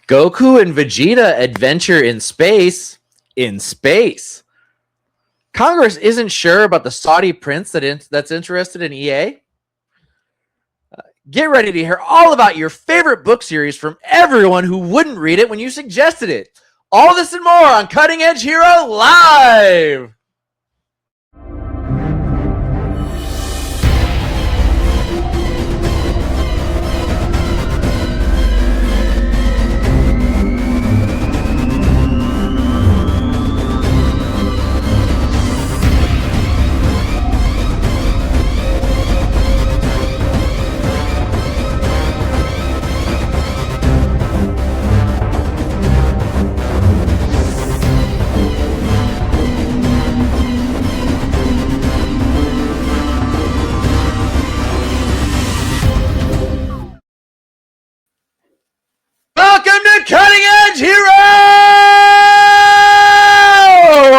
Goku and Vegeta adventure in space. In space. Congress isn't sure about the Saudi prince that's interested in EA. Get ready to hear all about your favorite book series from everyone who wouldn't read it when you suggested it. All this and more on Cutting Edge Hero Live. Welcome to Cutting Edge Hero!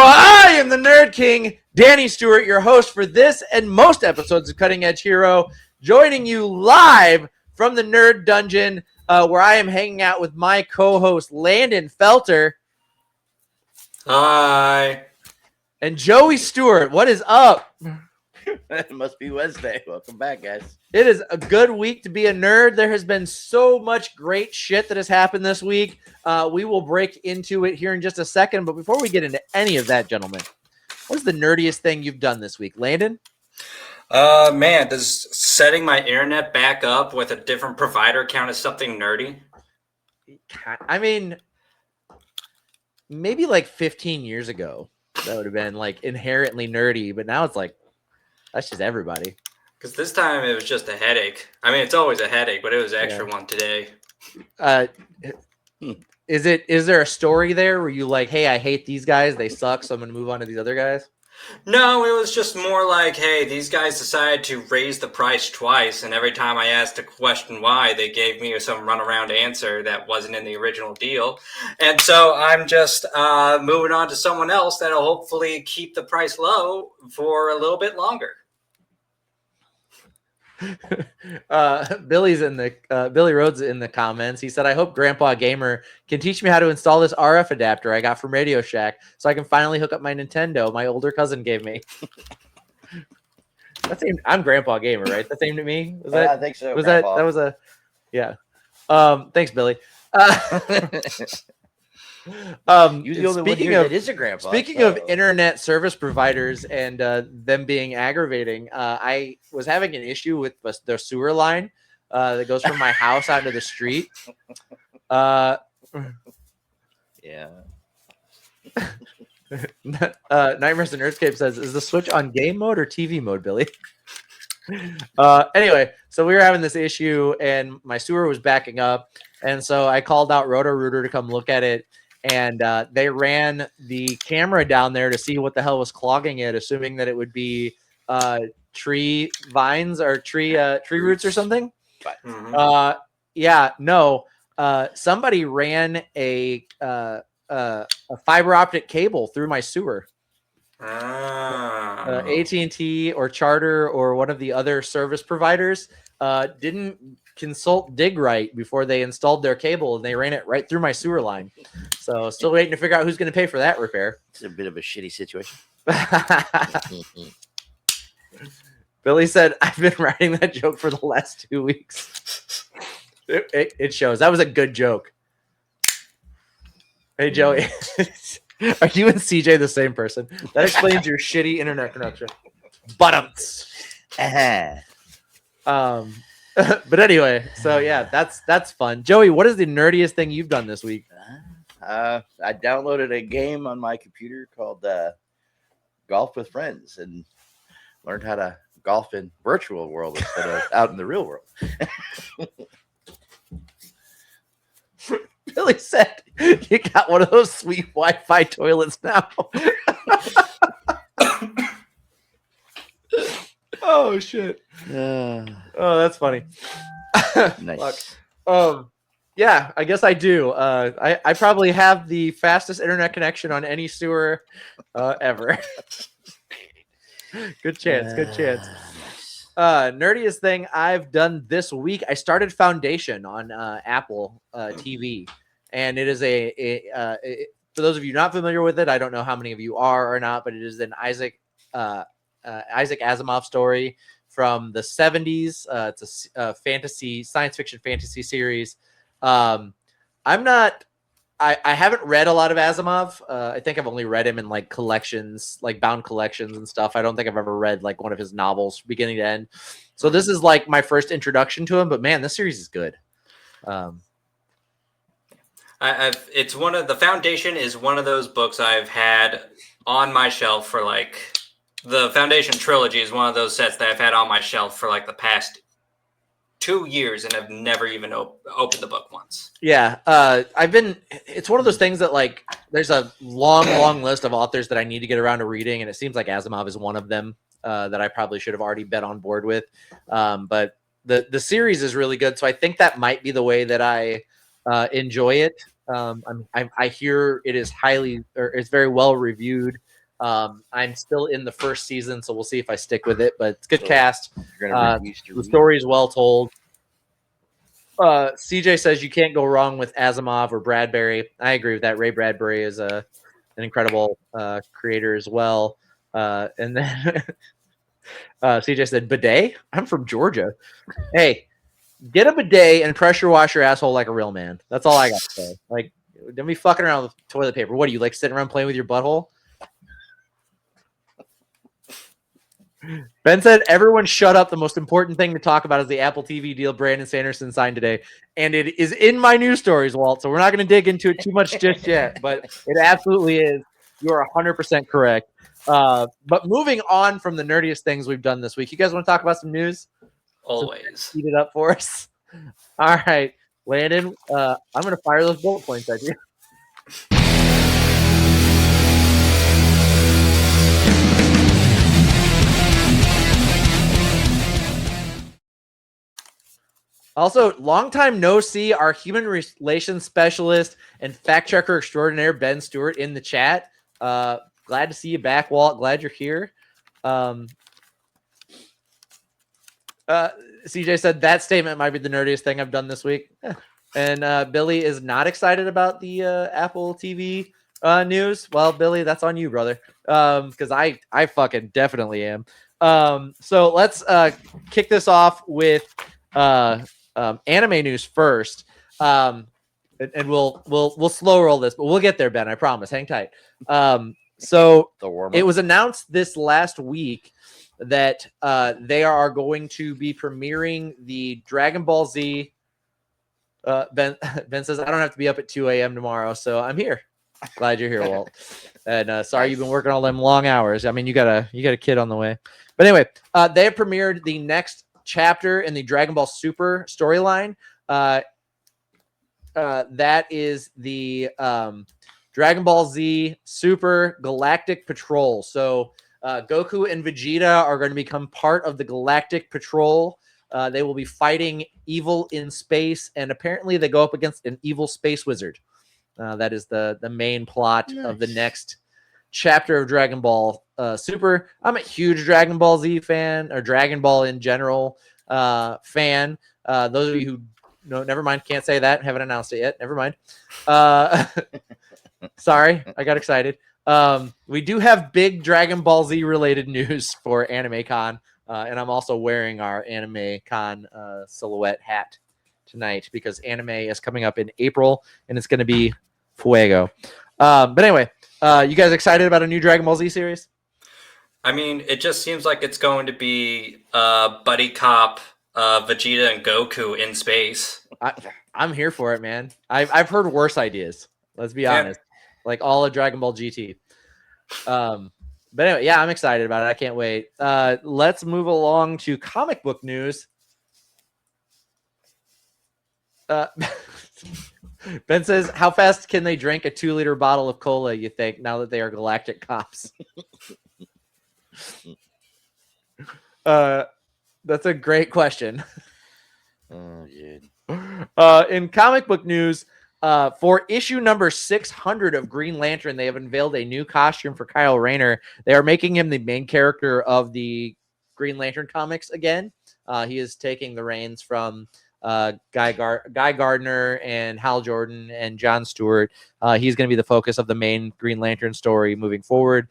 I am the Nerd King, Danny Stewart, your host for this and most episodes of Cutting Edge Hero, joining you live from the Nerd Dungeon, where I am hanging out with my co-host, Landon Felter. Hi. And Joey Stewart. What is up? It must be Wednesday. Welcome back, guys. It is a good week to be a nerd. There has been so much great shit that has happened this week. We will break into it here in just a second. But before we get into any of that, gentlemen, what is the nerdiest thing you've done this week? Landon? Man, does setting my internet back up with a different provider count as something nerdy? I mean, maybe like 15 years ago, that would have been like inherently nerdy. But now it's like, that's just everybody. Because this time it was just a headache. I mean, it's always a headache, but it was an extra one today. Is there a story there where you like, hey, I hate these guys, they suck, so I'm gonna move on to these other guys? No, it was just more like, hey, these guys decided to raise the price twice, and every time I asked a question why, they gave me some runaround answer that wasn't in the original deal. And so I'm just moving on to someone else that'll hopefully keep the price low for a little bit longer. Billy Rhodes in the comments. He said, I hope Grandpa Gamer can teach me how to install this RF adapter I got from Radio Shack so I can finally hook up my Nintendo my older cousin gave me. I'm Grandpa Gamer, right? That's aimed at me? I think so. Was Grandpa. that was a yeah. Thanks, Billy. Speaking of internet service providers and them being aggravating, I was having an issue with the sewer line that goes from my house out to the street. Yeah. Nightmares and Nerdscape says, is the switch on game mode or TV mode, Billy? Anyway, so we were having this issue and my sewer was backing up. And so I called out Roto-Rooter to come look at it. And they ran the camera down there to see what the hell was clogging it, assuming that it would be tree vines or tree roots or something. Mm-hmm. Somebody ran a fiber optic cable through my sewer. AT&T or Charter or one of the other service providers didn't consult DigRight before they installed their cable, and they ran it right through my sewer line. So still waiting to figure out who's going to pay for that repair. It's a bit of a shitty situation. Billy said, I've been writing that joke for the last 2 weeks. It shows. That was a good joke. Hey, Joey. Are you and CJ the same person? That explains your shitty internet connection. But but anyway, so yeah, that's fun. Joey, what is the nerdiest thing you've done this week? I downloaded a game on my computer called Golf with Friends and learned how to golf in virtual world instead of out in the real world. Billy said, you got one of those sweet Wi-Fi toilets now. Oh, shit. Oh, that's funny. Nice. Yeah, I guess I do. I probably have the fastest internet connection on any sewer ever. Good chance. Nerdiest thing I've done this week, I started Foundation on Apple TV. and it is for those of you not familiar with it, I don't know how many of you are or not, but it is an Isaac Asimov story from the 70s. It's a science fiction fantasy series. I haven't read a lot of Asimov. I think I've only read him in like collections, like bound collections and stuff. I don't think I've ever read like one of his novels beginning to end. So this is like my first introduction to him, but man, this series is good. It's one of the Foundation is one of those books I've had on my shelf for like the Foundation trilogy is one of those sets that I've had on my shelf for like the past 2 years and have never even opened the book once. Yeah, it's one of those things that like there's a long list of authors that I need to get around to reading, and it seems like Asimov is one of them that I probably should have already been on board with. But the series is really good, so I think that might be the way that I enjoy it. I hear it is it's very well reviewed. I'm still in the first season, so we'll see if I stick with it. But it's good cast. The story is well told. CJ says you can't go wrong with Asimov or Bradbury. I agree with that. Ray Bradbury is an incredible creator as well. And then CJ said, bidet? I'm from Georgia. Hey, get a bidet and pressure wash your asshole like a real man. That's all I got to say. Like, don't be fucking around with toilet paper. What are you, like, sitting around playing with your butthole? Ben said, everyone shut up. The most important thing to talk about is the Apple TV deal Brandon Sanderson signed today. And it is in my news stories, Walt, so we're not going to dig into it too much just yet, but it absolutely is. You are 100% correct. But moving on from the nerdiest things we've done this week, you guys want to talk about some news? Always. Heat it up for us. All right, Landon, I'm going to fire those bullet points at you. Also, long time no see, our human relations specialist and fact checker extraordinaire, Ben Stewart, in the chat. Glad to see you back, Walt. Glad you're here. CJ said that statement might be the nerdiest thing I've done this week. And Billy is not excited about the Apple TV news. Well, Billy, that's on you, brother. Because I fucking definitely am. So let's kick this off with anime news first. And we'll slow roll this, but we'll get there, Ben. I promise. Hang tight. So it was announced this last week that they are going to be premiering the Dragon Ball Z. Ben says, I don't have to be up at 2 a.m. tomorrow, so I'm here. Glad you're here, Walt. And sorry you've been working all them long hours. I mean, you got a kid on the way. But anyway, they have premiered the next chapter in the Dragon Ball Super storyline. That is the Dragon Ball Z Super Galactic Patrol. So Goku and Vegeta are going to become part of the Galactic Patrol. They will be fighting evil in space, and apparently they go up against an evil space wizard. That is the main plot of the next chapter of Dragon Ball Super. I'm a huge Dragon Ball Z fan, or Dragon Ball in general fan. Those of you who no, never mind, can't say that. Haven't announced it yet. Never mind. Sorry, I got excited. We do have big Dragon Ball Z related news for Anime Con, and I'm also wearing our Anime Con silhouette hat tonight because anime is coming up in April, and it's going to be fuego. But anyway, you guys excited about a new Dragon Ball Z series? I mean, it just seems like it's going to be buddy cop Vegeta and Goku in space. I'm here for it, man. I've heard worse ideas. Let's be honest. Like all of Dragon Ball GT. But anyway, yeah, I'm excited about it. I can't wait. Let's move along to comic book news. Ben says, how fast can they drink a 2-liter bottle of cola, you think, now that they are galactic cops? That's a great question. Oh, yeah. In comic book news, for issue number 600 of Green Lantern, they have unveiled a new costume for Kyle Rayner. They are making him the main character of the Green Lantern comics again. He is taking the reins from Guy Gardner and Hal Jordan and Jon Stewart. He's going to be the focus of the main Green Lantern story moving forward.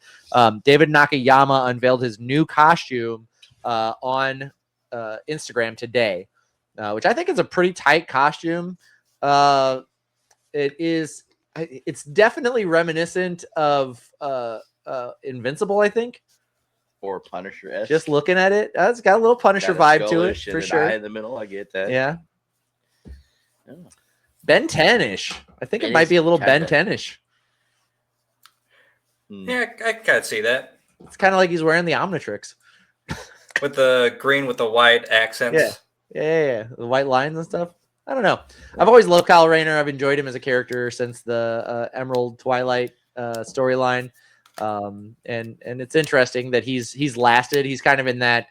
David Nakayama unveiled his new costume on Instagram today, which I think is a pretty tight costume. It's definitely reminiscent of Invincible, I think. Or Punisher. Just looking at it, it's got a little Punisher vibe to it for sure. Eye in the middle, I get that. Yeah. Ben 10-ish. I think it might be a little Ben 10-ish. Yeah, I can see that. It's kind of like he's wearing the Omnitrix. With the green with the white accents. Yeah. The white lines and stuff. I don't know. I've always loved Kyle Rayner. I've enjoyed him as a character since the Emerald Twilight storyline. And it's interesting that he's lasted. He's kind of in that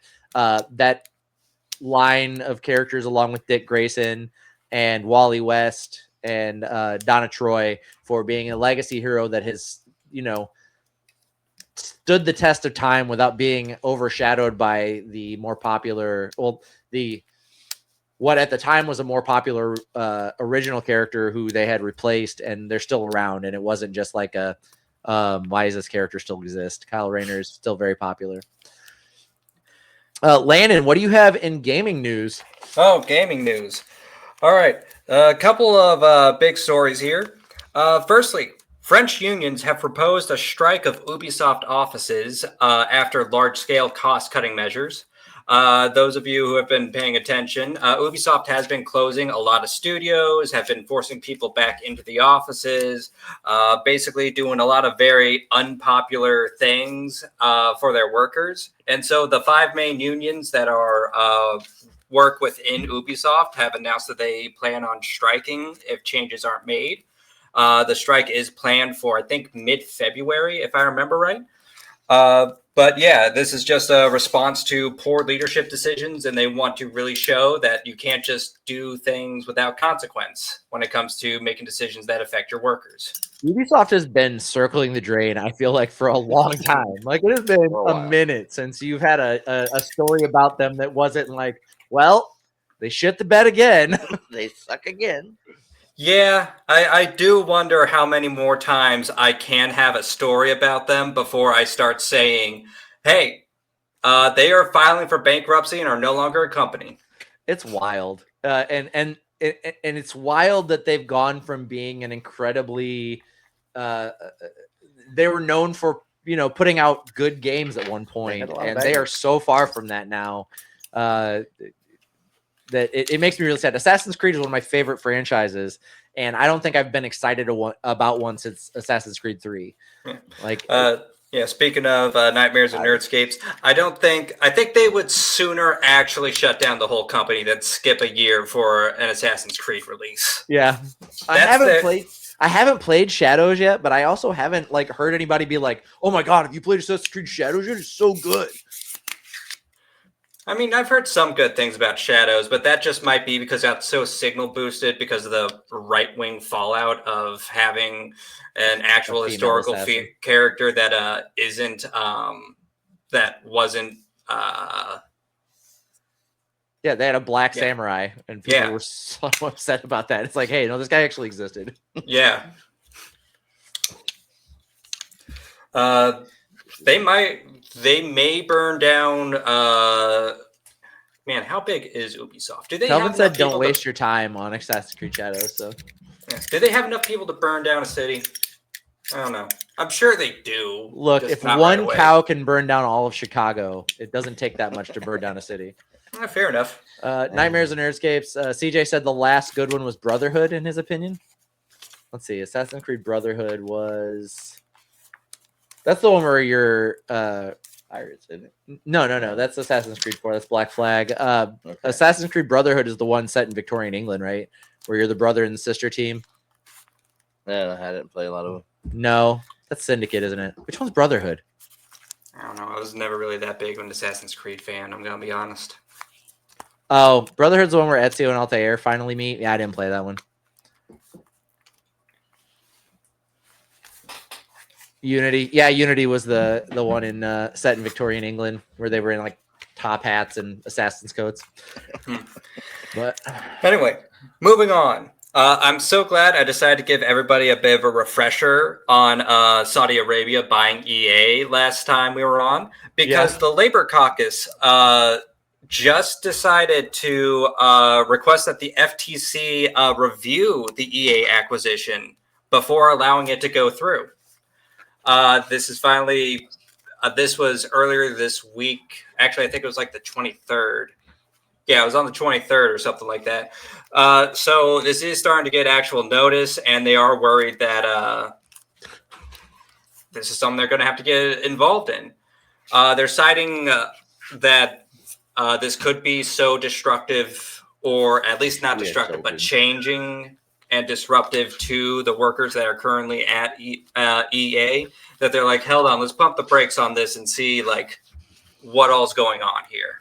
line of characters along with Dick Grayson and Wally West and Donna Troy for being a legacy hero that has, stood the test of time without being overshadowed by the more popular, what at the time was a more popular original character who they had replaced, and they're still around. And it wasn't just like why does this character still exist? Kyle Rayner is still very popular. Landon, what do you have in gaming news? Oh, gaming news. All right. A couple of big stories here. Firstly, French unions have proposed a strike of Ubisoft offices after large-scale cost-cutting measures. Those of you who have been paying attention, Ubisoft has been closing a lot of studios, have been forcing people back into the offices, basically doing a lot of very unpopular things for their workers. And so the 5 main unions that are work within Ubisoft have announced that they plan on striking if changes aren't made. The strike is planned for, I think, mid-February, if I remember right. But yeah, this is just a response to poor leadership decisions, and they want to really show that you can't just do things without consequence when it comes to making decisions that affect your workers. Ubisoft has been circling the drain, I feel like, for a long time. Like, it has been a minute since you've had a story about them that wasn't like, well, they shit the bed again. They suck again. Yeah, I do wonder how many more times I can have a story about them before I start saying, hey, they are filing for bankruptcy and are no longer a company. It's wild. And it's wild that they've gone from being an incredibly they were known for, putting out good games at one point, and they are so far from that now. That it makes me really sad. Assassin's Creed is one of my favorite franchises, and I don't think I've been excited about one since Assassin's Creed 3. Like, yeah. Speaking of Nightmares and Nerdscapes, I think they would sooner actually shut down the whole company than skip a year for an Assassin's Creed release. Yeah, I haven't played Shadows yet, but I also haven't heard anybody be like, "Oh my god, have you played Assassin's Creed Shadows yet? It's so good." I mean, I've heard some good things about Shadows, but that just might be because that's so signal boosted because of the right-wing fallout of having an actual historical character that isn't that wasn't. Yeah, they had a black samurai, and people were so upset about that. It's like, hey, no, this guy actually existed. Yeah. They may burn down. Man, how big is Ubisoft? Kelvin said, "Don't waste your time on Assassin's Creed Shadows." So, do they have enough people to burn down a city? I don't know. I'm sure they do. Look, if one cow can burn down all of Chicago, it doesn't take that much to burn down a city. Fair enough. Nightmares and Nerdscapes. CJ said the last good one was Brotherhood, in his opinion. Let's see. Assassin's Creed Brotherhood was. That's the one where you're pirates, isn't it? No. That's Assassin's Creed 4. That's Black Flag. Assassin's Creed Brotherhood is the one set in Victorian England, right? Where you're the brother and sister team. Yeah, I didn't play a lot of them. No, that's Syndicate, isn't it? Which one's Brotherhood? I don't know. I was never really that big of an Assassin's Creed fan. I'm gonna be honest. Oh, Brotherhood's the one where Ezio and Altair finally meet. Yeah, I didn't play that one. Unity. Yeah, Unity was the one in set in Victorian England where they were in top hats and assassin's coats. But anyway, moving on. I'm so glad I decided to give everybody a bit of a refresher on Saudi Arabia buying EA last time we were on, because the Labor Caucus just decided to request that the FTC review the EA acquisition before allowing it to go through. This is finally, this was earlier this week. Actually, I think it was like the 23rd. Yeah, it was on the 23rd or something like that. So this is starting to get actual notice, and they are worried that this is something they're going to have to get involved in. They're citing that this could be so destructive, or at least not destructive, but changing and disruptive to the workers that are currently at EA, that they're like, hold on, let's pump the brakes on this and see like what all's going on here.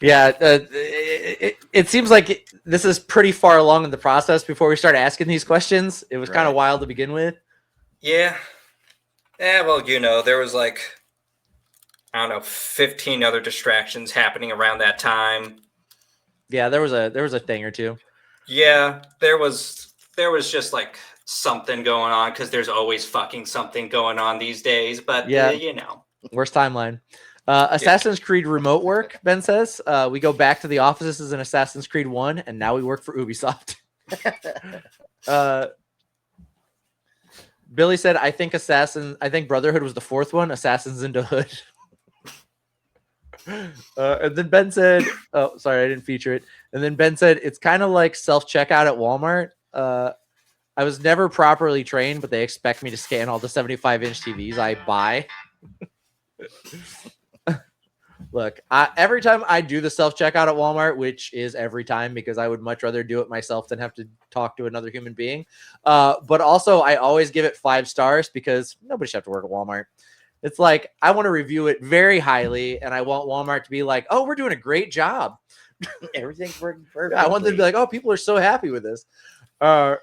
Yeah, it seems like this is pretty far along in the process before we start asking these questions. It was kind of wild to begin with. Yeah. Yeah, well, you know, there was like, I don't know, 15 other distractions happening around that time. Yeah, there was a thing or two. Yeah, there was just like something going on, because there's always fucking something going on these days. But yeah, you know, worst timeline. Assassin's Creed remote work, Ben says. We go back to the offices in Assassin's Creed 1, and now we work for Ubisoft. Billy said, I think Brotherhood was the fourth one, Assassins into Hood. And then Ben said, oh, sorry, I didn't feature it. And then Ben said, it's kind of like self-checkout at Walmart. I was never properly trained, but they expect me to scan all the 75-inch TVs I buy. Look, every time I do the self-checkout at Walmart, which is every time because I would much rather do it myself than have to talk to another human being. But also, I always give it 5 stars because nobody should have to work at Walmart. It's like, I want to review it very highly, and I want Walmart to be like, oh, we're doing a great job. Everything's working perfectly. I want them to be like, oh, people are so happy with this.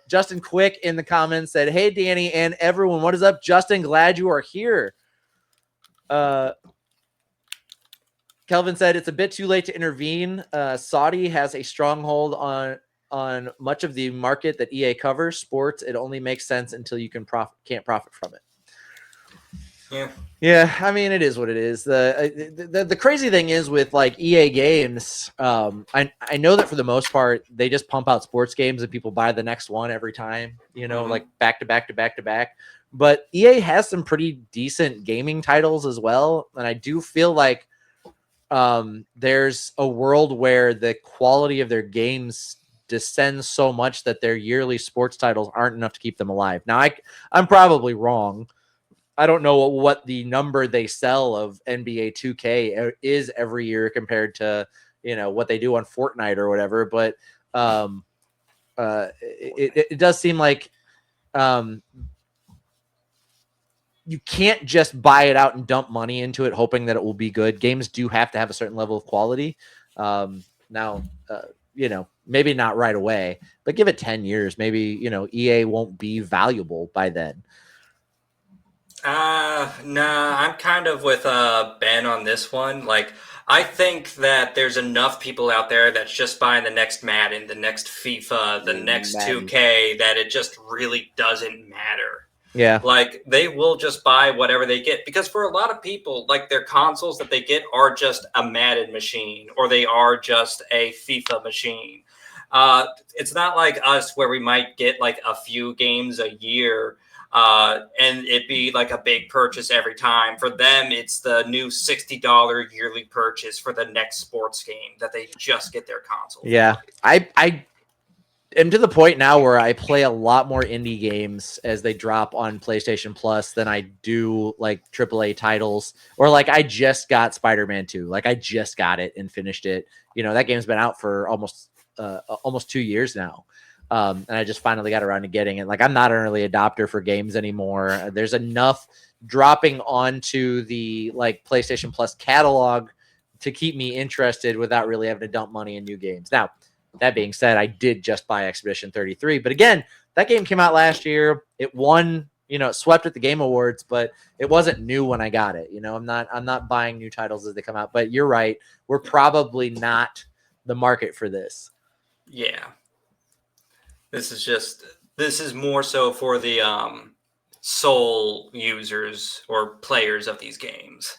Justin Quick in the comments said, hey, Danny and everyone, what is up? Justin, glad you are here. Kelvin said it's a bit too late to intervene. Saudi has a stronghold on much of the market that EA covers. Sports, it only makes sense until you can't profit from it. Yeah. I mean, it is what it is. The crazy thing is with like EA games, I know that for the most part they just pump out sports games and people buy the next one every time. You know, like back to back to back to back. But EA has some pretty decent gaming titles as well, and I do feel like there's a world where the quality of their games descends so much that their yearly sports titles aren't enough to keep them alive. Now, I'm probably wrong. I don't know what the number they sell of NBA 2K is every year compared to, you know, what they do on Fortnite or whatever. But it does seem like you can't just buy it out and dump money into it hoping that it will be good. Games do have to have a certain level of quality. Now, you know, maybe not right away, but give it 10 years. Maybe, you know, EA won't be valuable by then. Nah, I'm kind of with Ben on this one. Like, I think that there's enough people out there that's just buying the next Madden, the next FIFA, the next 2K, that it just really doesn't matter. Yeah. Like, they will just buy whatever they get, because for a lot of people, like, their consoles that they get are just a Madden machine, or they are just a FIFA machine. It's not like us where we might get like a few games a year and it be like a big purchase every time. For them, it's the new $60 yearly purchase for the next sports game that they just get their console. Yeah. I am to the point now where I play a lot more indie games as they drop on PlayStation Plus than I do like AAA titles, or like I just got Spider-Man 2. Like I just got it and finished it. You know, that game's been out for almost 2 years now. And I just finally got around to getting it. Like, I'm not an early adopter for games anymore. There's enough dropping onto the like PlayStation Plus catalog to keep me interested without really having to dump money in new games. Now, that being said, I did just buy Expedition 33, but again, that game came out last year. It won swept at the Game Awards, but it wasn't new when I got it. I'm not buying new titles as they come out. But you're right, we're probably not the market for this. Yeah, this is more so for the sole users or players of these games.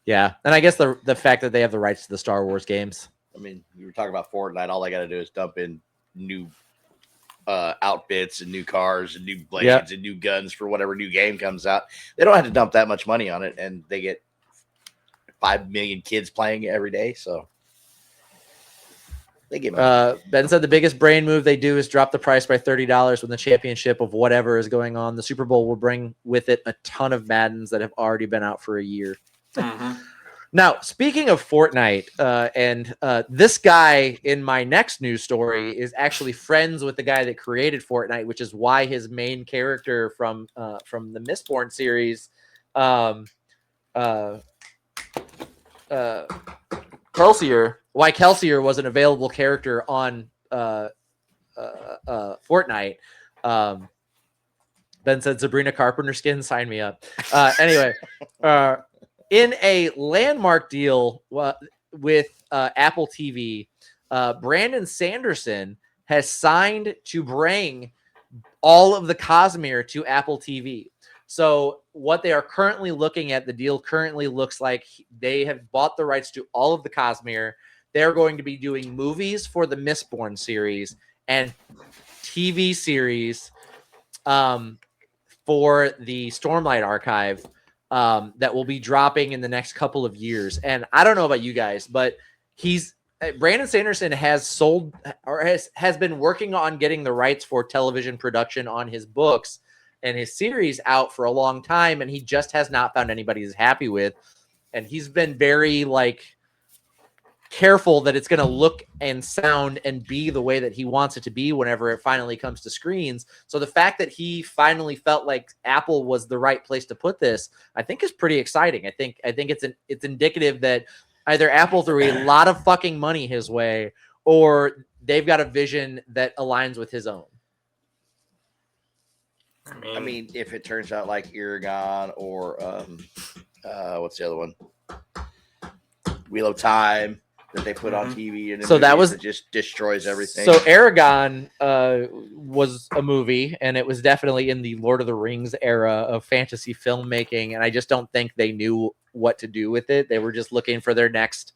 Yeah, and I guess the fact that they have the rights to the Star Wars games. I mean, we were talking about Fortnite. All they got to do is dump in new outfits and new cars and new blades and new guns for whatever new game comes out. They don't have to dump that much money on it, and they get 5 million kids playing it every day. So they get money. Ben said the biggest brain move they do is drop the price by $30 when the championship of whatever is going on. The Super Bowl will bring with it a ton of Maddens that have already been out for a year. Mm-hmm. Now, speaking of Fortnite, and this guy in my next news story is actually friends with the guy that created Fortnite, which is why his main character from the Mistborn series, Kelsier was an available character on Fortnite. Ben said Sabrina Carpenter skin, sign me up. Anyway, in a landmark deal with Apple TV, Brandon Sanderson has signed to bring all of the Cosmere to Apple TV. So what they are currently looking at, the deal currently looks like they have bought the rights to all of the Cosmere. They're going to be doing movies for the Mistborn series and TV series for the Stormlight Archive that will be dropping in the next couple of years. And I don't know about you guys, but Brandon Sanderson has sold or has been working on getting the rights for television production on his books and his series out for a long time, and he just has not found anybody he's happy with. And he's been very careful that it's going to look and sound and be the way that he wants it to be whenever it finally comes to screens. So the fact that he finally felt like Apple was the right place to put this, I think is pretty exciting. I think it's indicative that either Apple threw a lot of fucking money his way or they've got a vision that aligns with his own. I mean, if it turns out like Eragon or what's the other one? Wheel of Time that they put on TV, and so that just destroys everything. So Eragon was a movie, and it was definitely in the Lord of the Rings era of fantasy filmmaking, and I just don't think they knew what to do with it. They were just looking for their next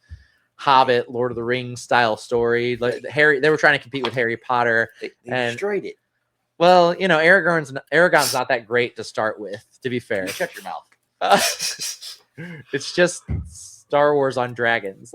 Hobbit, Lord of the Rings style story. Like they were trying to compete with Harry Potter. They destroyed it. Well, Eragon's not that great to start with, to be fair. Shut your mouth. It's just Star Wars on dragons.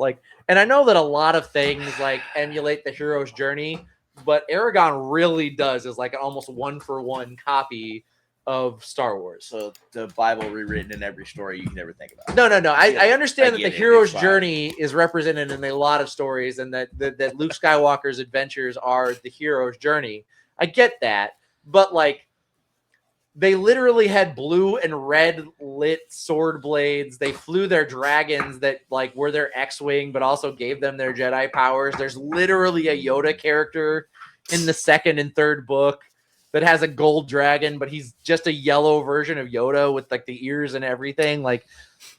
And I know that a lot of things emulate the hero's journey, but Eragon really does is an almost 1-for-1 copy of Star Wars. So the Bible rewritten in every story you can ever think about. No. I understand that the hero's journey is represented in a lot of stories, and that Luke Skywalker's adventures are the hero's journey. I get that, but they literally had blue and red lit sword blades. They flew their dragons that were their X-Wing, but also gave them their Jedi powers. There's literally a Yoda character in the second and third book that has a gold dragon, but he's just a yellow version of Yoda with the ears and everything.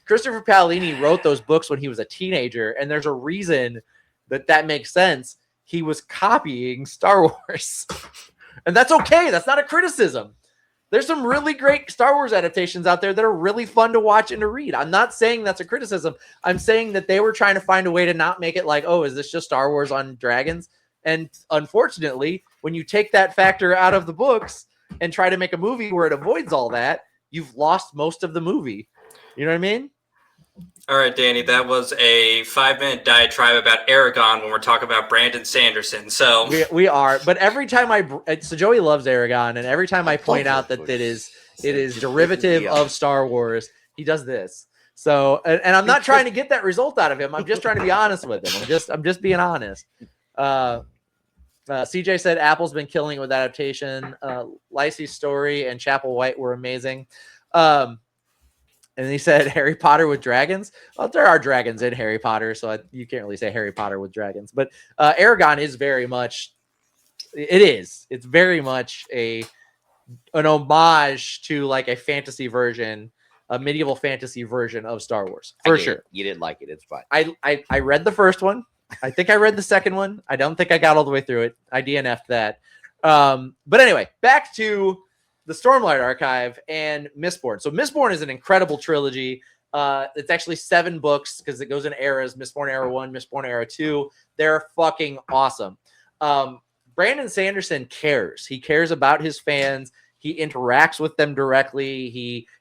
Christopher Paolini wrote those books when he was a teenager, and there's a reason that makes sense. He was copying Star Wars. And that's okay. That's not a criticism. There's some really great Star Wars adaptations out there that are really fun to watch and to read. I'm not saying that's a criticism. I'm saying that they were trying to find a way to not make it is this just Star Wars on dragons? And unfortunately, when you take that factor out of the books and try to make a movie where it avoids all that, you've lost most of the movie. You know what I mean? All right, Danny, that was a 5-minute diatribe about Eragon when we're talking about Brandon Sanderson. So we are, but every time so Joey loves Eragon, and every time I point out that it is derivative of Star Wars, he does this. So, and I'm not trying to get that result out of him. I'm just trying to be honest with him. I'm just being honest. CJ said Apple's been killing it with adaptation. Lacey's Story and Chapel White were amazing. And he said Harry Potter with dragons. Well, there are dragons in Harry Potter, so you can't really say Harry Potter with dragons. But Eragon is very much. It's very much a an homage to like a fantasy version, a medieval fantasy version of Star Wars for sure. You didn't like it. It's fine. I read the first one. I think I read the second one. I don't think I got all the way through it. I DNF'd that. But anyway, back to the Stormlight Archive and Mistborn. So Mistborn is an incredible trilogy. It's actually 7 books because it goes in eras: Mistborn Era 1, Mistborn Era 2. They're fucking awesome. Brandon Sanderson cares. He cares about his fans. He interacts with them directly.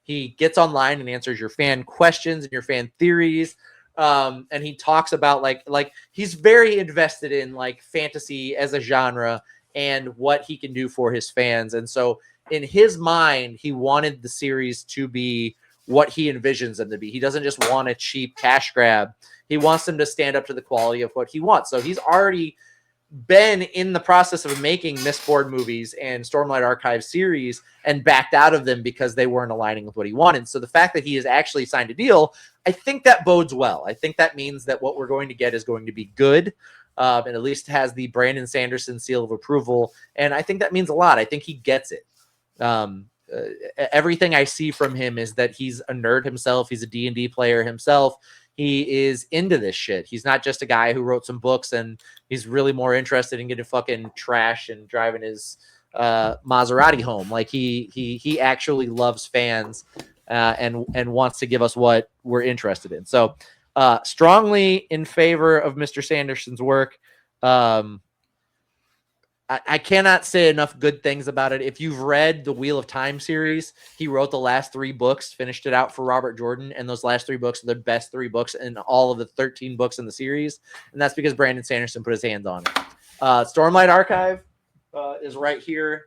He gets online and answers your fan questions and your fan theories. And he talks about like he's very invested in like fantasy as a genre and what he can do for his fans. And so in his mind, he wanted the series to be what he envisions them to be. He doesn't just want a cheap cash grab. He wants them to stand up to the quality of what he wants. So he's already been in the process of making Mistborn movies and Stormlight Archive series and backed out of them because they weren't aligning with what he wanted. So the fact that he has actually signed a deal, I think that bodes well. I think that means that what we're going to get is going to be good, and at least has the Brandon Sanderson seal of approval. And I think that means a lot. I think he gets it. Everything I see from him is that he's a nerd himself. He's a D&D player himself. He is into this shit. He's not just a guy who wrote some books and he's really more interested in getting fucking trash and driving his Maserati home. Like he actually loves fans and wants to give us what we're interested in. So strongly in favor of Mr. Sanderson's work. I cannot say enough good things about it. If you've read the Wheel of Time series, he wrote the last 3 books, finished it out for Robert Jordan, and those last 3 books are the best 3 books in all of the 13 books in the series, and that's because Brandon Sanderson put his hands on it. Stormlight Archive is right here.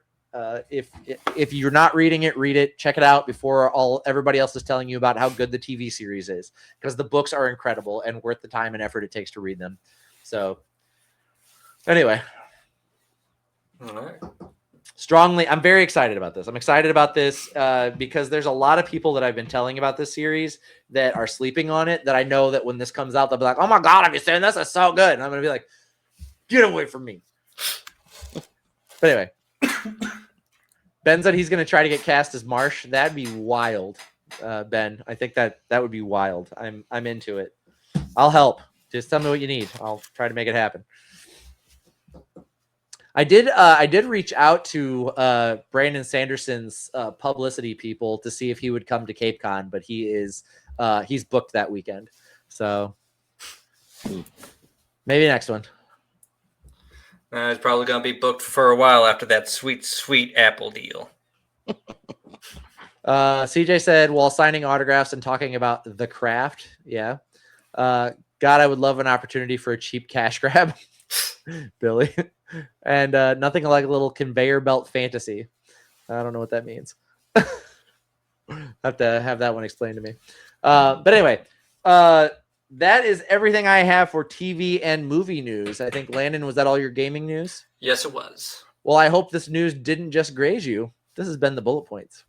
If you're not reading it, read it. Check it out before everybody else is telling you about how good the TV series is, because the books are incredible and worth the time and effort it takes to read them. So, anyway. All right. Strongly, I'm very excited about this. I'm excited about this because there's a lot of people that I've been telling about this series that are sleeping on it, that I know that when this comes out, they'll be like, oh my God, have you seen this? It's so good. And I'm going to be like, get away from me. But anyway, Ben said he's going to try to get cast as Marsh. That'd be wild, Ben. I think that would be wild. I'm into it. I'll help. Just tell me what you need. I'll try to make it happen. I did reach out to Brandon Sanderson's publicity people to see if he would come to Cape Con, but he's booked that weekend. So maybe next one. It's probably going to be booked for a while after that sweet, sweet Apple deal. CJ said, while signing autographs and talking about the craft. Yeah. God, I would love an opportunity for a cheap cash grab. Billy. And nothing like a little conveyor belt fantasy. I don't know what that means. Have to have that one explained to me. But anyway, that is everything I have for TV and movie news. I think, Landon, was that all your gaming news? Yes, it was. Well, I hope this news didn't just graze you. This has been the bullet points.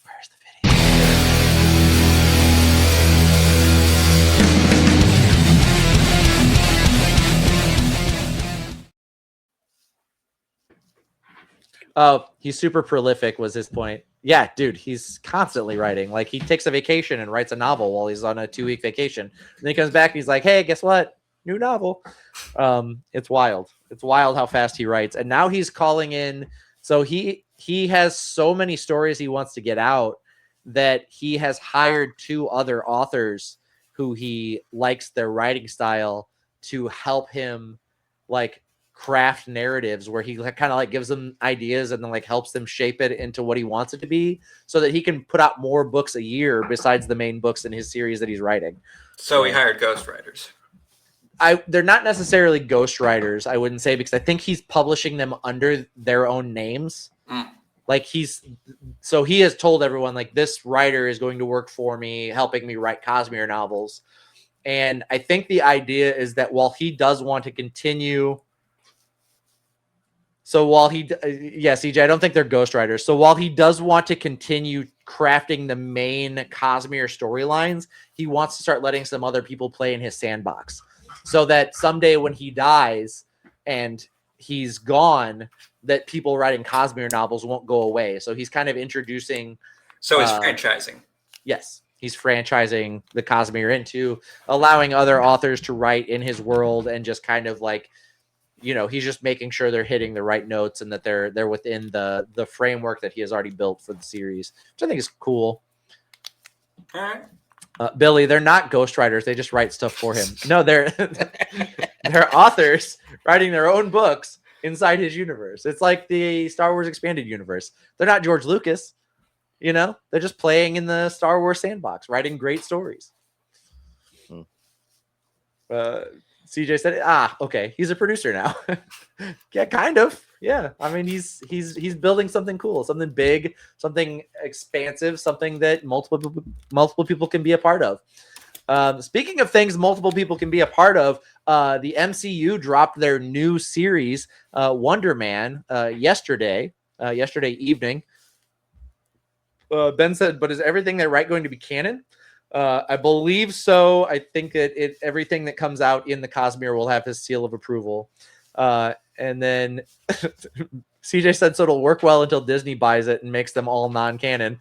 Where's the video? Oh, he's super prolific was his point. Yeah, dude, he's constantly writing. Like, he takes a vacation and writes a novel while he's on a 2-week vacation. And then he comes back and he's like, hey, guess what? New novel. It's wild. It's wild how fast he writes. And now he's calling in. So he has so many stories he wants to get out that he has hired 2 other authors who he likes their writing style to help him, like, craft narratives where he kind of like gives them ideas and then like helps them shape it into what he wants it to be, so that he can put out more books a year besides the main books in his series that he's writing. So he hired ghostwriters. They're not necessarily ghostwriters, I wouldn't say, because I think he's publishing them under their own names. Like he has told everyone, like, this writer is going to work for me, helping me write Cosmere novels. And I think the idea is that while he does want to continue, CJ, I don't think they're ghostwriters. So while he does want to continue crafting the main Cosmere storylines, he wants to start letting some other people play in his sandbox, so that someday when he dies and he's gone, that people writing Cosmere novels won't go away. So he's kind of introducing. So he's franchising. Yes, he's franchising the Cosmere into allowing other authors to write in his world, and just kind of like, he's just making sure they're hitting the right notes and that they're within the framework that he has already built for the series, which I think is cool. All right. Billy, they're not ghostwriters. They just write stuff for him. No, they're authors writing their own books inside his universe. It's like the Star Wars expanded universe. They're not George Lucas. They're just playing in the Star Wars sandbox, writing great stories. CJ said, okay, he's a producer now. Yeah, kind of. Yeah, I mean, he's building something cool, something big, something expansive, something that multiple people can be a part of. Speaking of things multiple people can be a part of, the MCU dropped their new series, Wonder Man, yesterday evening. Ben said, but is everything they write going to be canon? I believe so. I think that everything that comes out in the Cosmere will have his seal of approval. And then CJ said, so it'll work well until Disney buys it and makes them all non-canon.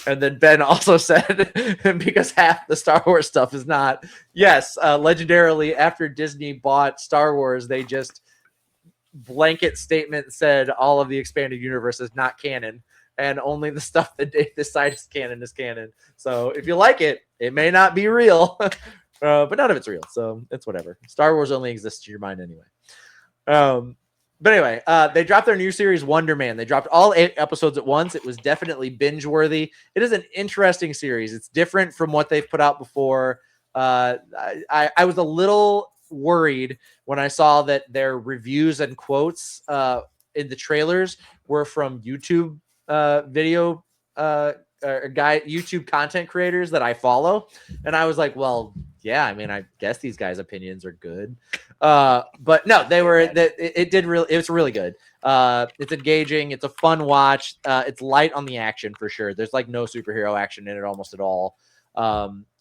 And then Ben also said, because half the Star Wars stuff is not. Yes, legendarily, after Disney bought Star Wars, they just blanket statement said all of the expanded universe is not canon, and only the stuff that they decide is canon. So if you like it, it may not be real, but none of it's real. So it's whatever. Star Wars only exists in your mind anyway. But anyway, they dropped their new series, Wonder Man. They dropped all 8 episodes at once. It was definitely binge worthy. It is an interesting series. It's different from what they've put out before. I was a little worried when I saw that their reviews and quotes in the trailers were from YouTube YouTube content creators that I follow, and I was like, well, yeah, I mean, I guess these guys' opinions are good, but no, they were. It was really good. It's engaging. It's a fun watch. It's light on the action for sure. There's like no superhero action in it almost at all,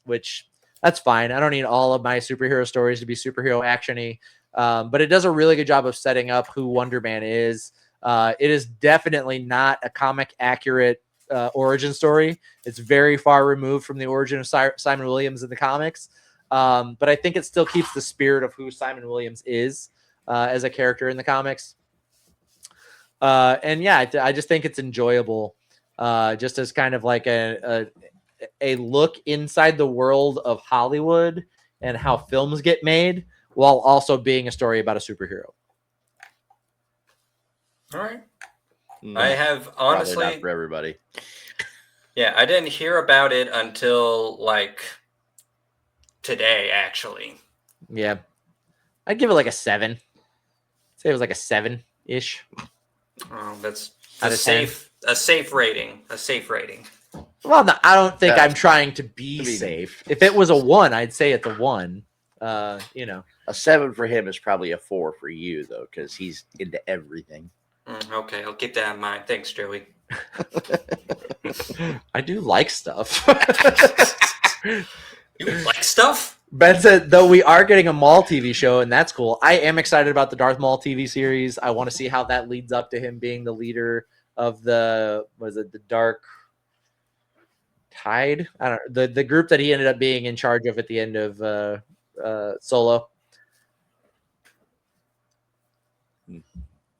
which that's fine. I don't need all of my superhero stories to be superhero actiony, but it does a really good job of setting up who Wonder Man is. It is definitely not a comic accurate origin story. It's very far removed from the origin of Simon Williams in the comics. But I think it still keeps the spirit of who Simon Williams is as a character in the comics. And yeah, I just think it's enjoyable, just as kind of like a look inside the world of Hollywood and how films get made, while also being a story about a superhero. All right. I have honestly not for everybody. Yeah, I didn't hear about it until like today, actually. Yeah, I'd give it like a 7. Say it was like a 7-ish. Oh, that's a safe rating. A safe rating. Well, no, I don't think I'm trying to be safe. If it was a 1, I'd say it's a 1. A 7 for him is probably a 4 for you, though, because he's into everything. Okay, I'll keep that in mind. Thanks, Joey. I do like stuff. You like stuff? Ben said, though we are getting a Maul TV show, and that's cool. I am excited about the Darth Maul TV series. I want to see how that leads up to him being the leader of the Dark Tide? I don't know. The group that he ended up being in charge of at the end of Solo.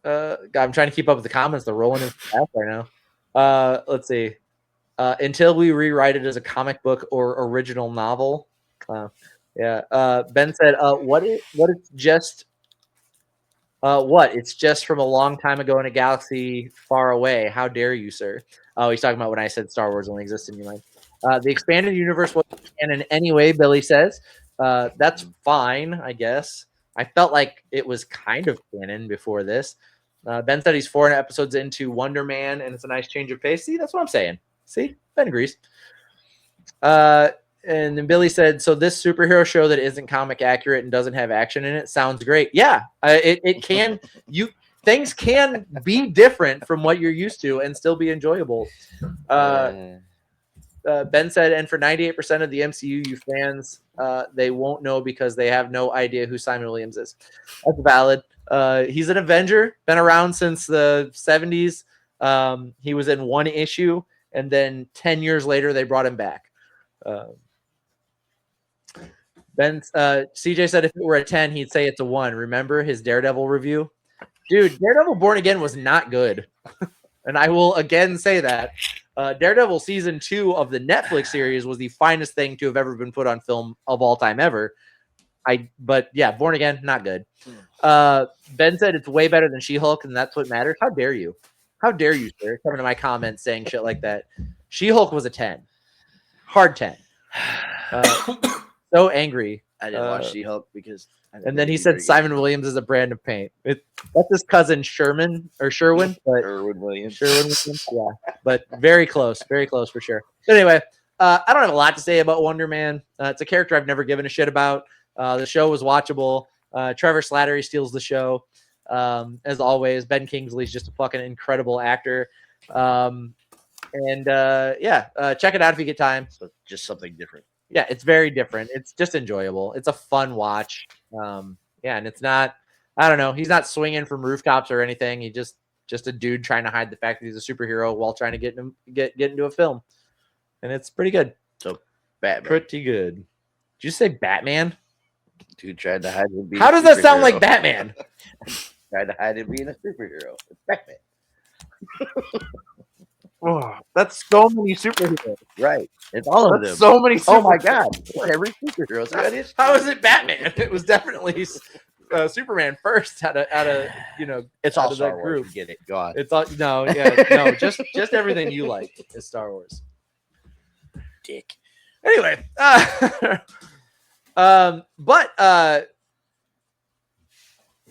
God, I'm trying to keep up with the comments. They're rolling in fast right now. Let's see. Until we rewrite it as a comic book or original novel. Yeah. Ben said, it's just it's just from a long time ago in a galaxy far away. How dare you, sir? Oh, he's talking about when I said Star Wars only exists in your mind. The expanded universe wasn't canon anyway, Billy says. That's fine, I guess. I felt like it was kind of canon before this. Ben said he's 4 episodes into Wonder Man, and it's a nice change of pace. See, that's what I'm saying. See, Ben agrees. And then Billy said, so this superhero show that isn't comic accurate and doesn't have action in it sounds great. Yeah, it can. Things can be different from what you're used to and still be enjoyable. Ben said, and for 98% of the MCU fans, they won't know because they have no idea who Simon Williams is. That's valid. He's an Avenger, been around since the 70s. He was in one issue, and then 10 years later, they brought him back. CJ said if it were a 10, he'd say it's a 1. Remember his Daredevil review? Dude, Daredevil Born Again was not good. And I will again say that. Daredevil season 2 of the Netflix series was the finest thing to have ever been put on film of all time ever. But yeah, Born Again, not good. Ben said it's way better than She-Hulk, and that's what matters. How dare you? How dare you, sir, coming to my comments saying shit like that? She-Hulk was a 10. Hard 10. So angry. I didn't watch She-Hulk because. And then he said Simon Williams is a brand of paint. That's his cousin Sherwin, but Sherwin Williams. Yeah, but very close for sure. But anyway, I don't have a lot to say about Wonder Man. It's a character I've never given a shit about. The show was watchable. Trevor Slattery steals the show, as always. Ben Kingsley's just a fucking incredible actor. Check it out if you get time. So just something different. Yeah, it's very different. It's just enjoyable. It's a fun watch. And it's not, I don't know, he's not swinging from rooftops or anything. He just a dude trying to hide the fact that he's a superhero while trying to get into a film. And it's pretty good. So, Batman. Pretty good. Did you say Batman? Dude tried to hide him being How does that sound like Batman? Tried to hide him being a superhero. It's Batman. Oh, that's so many superheroes. Right. It's all of them. So many superheroes. Oh my god. Every superhero. How is it Batman? It was definitely Superman first out of it's all of Star that Wars. group. Get it. Go on. It's all just everything you like is Star Wars. Dick. Anyway,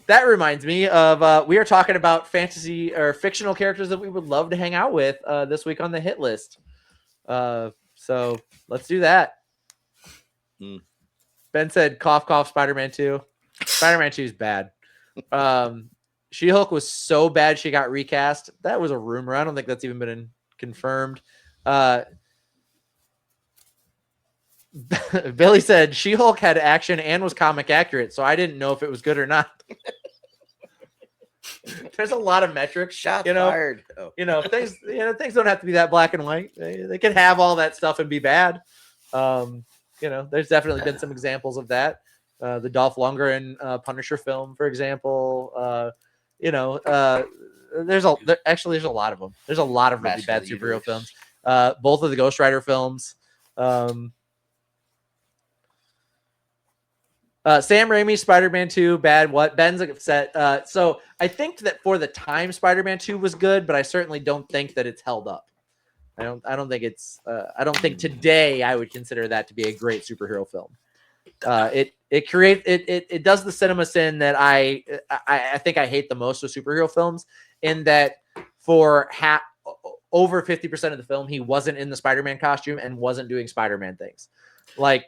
that reminds me of we are talking about fantasy or fictional characters that we would love to hang out with this week on the hit list. So let's do that. Ben said, cough, cough, Spider-Man 2. Spider-Man 2 is bad. She-Hulk was so bad she got recast. That was a rumor. I don't think that's even been confirmed. Billy said, She-Hulk had action and was comic accurate, so I didn't know if it was good or not. There's a lot of metrics. Shots fired. Oh. Things don't have to be that black and white. They can have all that stuff and be bad. There's definitely been some examples of that. The Dolph Lundgren Punisher film, for example. There's a lot of them. There's a lot of really bad superhero films. Both of the Ghost Rider films. Sam Raimi's Spider-Man 2, bad. What? Ben's upset. So I think that for the time, Spider-Man 2 was good, but I certainly don't think that it's held up. I don't think it's. I don't think today I would consider that to be a great superhero film. It does the cinema sin that I think I hate the most with superhero films, in that for over 50% of the film, he wasn't in the Spider-Man costume and wasn't doing Spider-Man things. Like,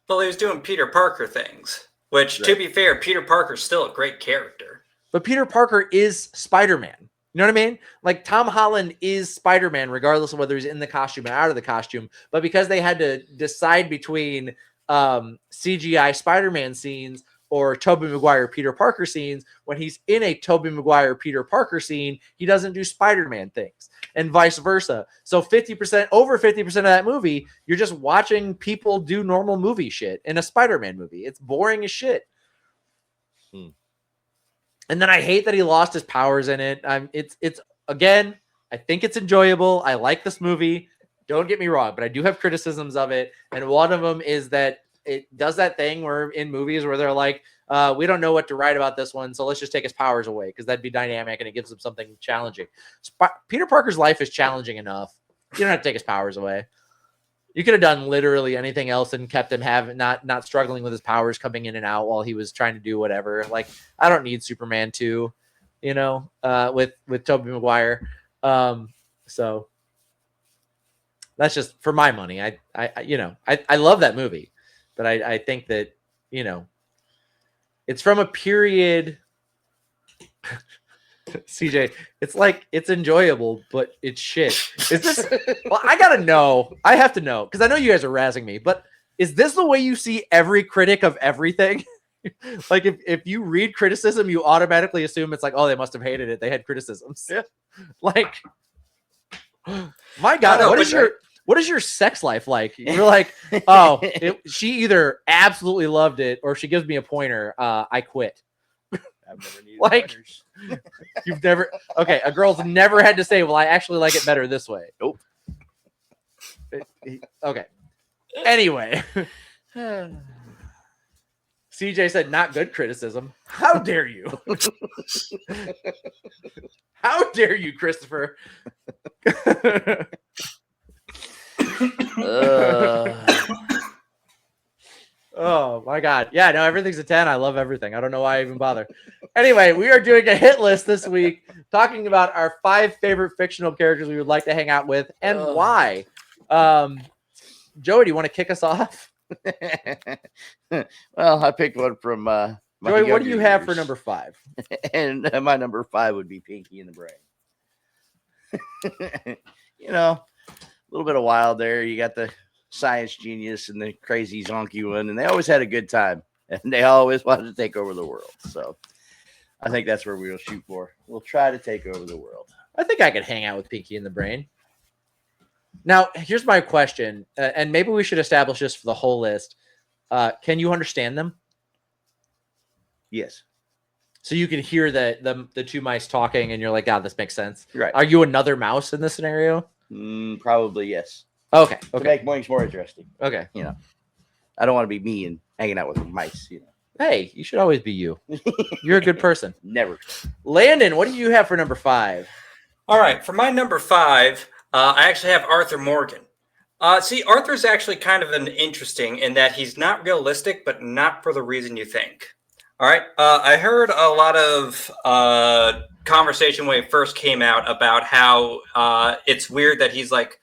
well, he was doing Peter Parker things, which, to be fair, Peter Parker's still a great character. But Peter Parker is Spider-Man. You know what I mean? Like, Tom Holland is Spider-Man, regardless of whether he's in the costume or out of the costume. But because they had to decide between CGI Spider-Man scenes or Tobey Maguire Peter Parker scenes, when he's in a Tobey Maguire Peter Parker scene, he doesn't do Spider-Man things, and vice versa. So over 50% of that movie, you're just watching people do normal movie shit in a Spider-Man movie. It's boring as shit. And then I hate that he lost his powers in it. It's again, I think it's enjoyable. I like this movie. Don't get me wrong, but I do have criticisms of it. And one of them is that it does that thing where in movies where they're like, we don't know what to write about this one, so let's just take his powers away, because that'd be dynamic and it gives him something challenging. Peter Parker's life is challenging enough. You don't have to take his powers away. You could have done literally anything else and kept him not struggling with his powers coming in and out while he was trying to do whatever. Like, I don't need Superman 2, with Tobey Maguire. So that's just for my money. I love that movie, but I think that, it's from a period. CJ, it's like it's enjoyable, but it's shit. Is this? Well, I gotta know. I have to know because I know you guys are razzing me. But is this the way you see every critic of everything? Like if you read criticism, you automatically assume it's like, oh, they must have hated it. They had criticisms. Yeah. Like, my God, what is your sex life like? You're like, oh, she either absolutely loved it or she gives me a pointer. I quit. I've never needed Like, pointers. You've never okay. A girl's never had to say, "Well, I actually like it better this way." Nope. Okay. Anyway, CJ said, "Not good criticism." How dare you? How dare you, Christopher? Oh my God. Yeah, no, everything's a 10. I love everything. I don't know why I even bother. Anyway, we are doing a hit list this week, talking about our 5 favorite fictional characters we would like to hang out with and why. Joey, do you want to kick us off? Well, I picked one from my Joey, what do you have years. for number 5? And my number 5 would be Pinky in the Brain. You know, a little bit of wild there. You got the science genius and the crazy zonky one, and they always had a good time, and they always wanted to take over the world. So I think that's where we'll shoot for. We'll try to take over the world. I think I could hang out with Pinky in the Brain. Now, here's my question, and maybe we should establish this for the whole list. Can you understand them? Yes. So you can hear the 2 mice talking, and you're like, God, this makes sense. Right. Are you another mouse in this scenario? Probably yes. Okay. To make things more interesting. Okay. You know, I don't want to be me and hanging out with mice. You know. Hey, you should always be you. You're a good person. Never. Landon, what do you have for number 5? All right, for my number 5, I actually have Arthur Morgan. See, Arthur's actually kind of an interesting in that he's not realistic, but not for the reason you think. All right, I heard a lot of conversation when it first came out about how it's weird that he's like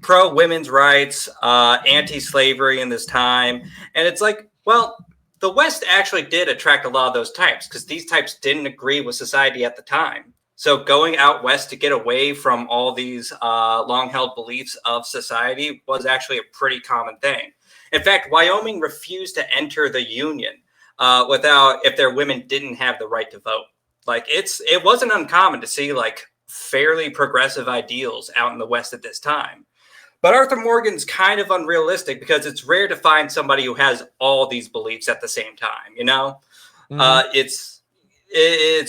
pro women's rights, anti-slavery in this time, and it's like, well, the West actually did attract a lot of those types because these types didn't agree with society at the time. So going out west to get away from all these long-held beliefs of society was actually a pretty common thing. In fact, Wyoming refused to enter the Union if their women didn't have the right to vote. Like it wasn't uncommon to see like fairly progressive ideals out in the West at this time. But Arthur Morgan's kind of unrealistic because it's rare to find somebody who has all these beliefs at the same time. You know, it's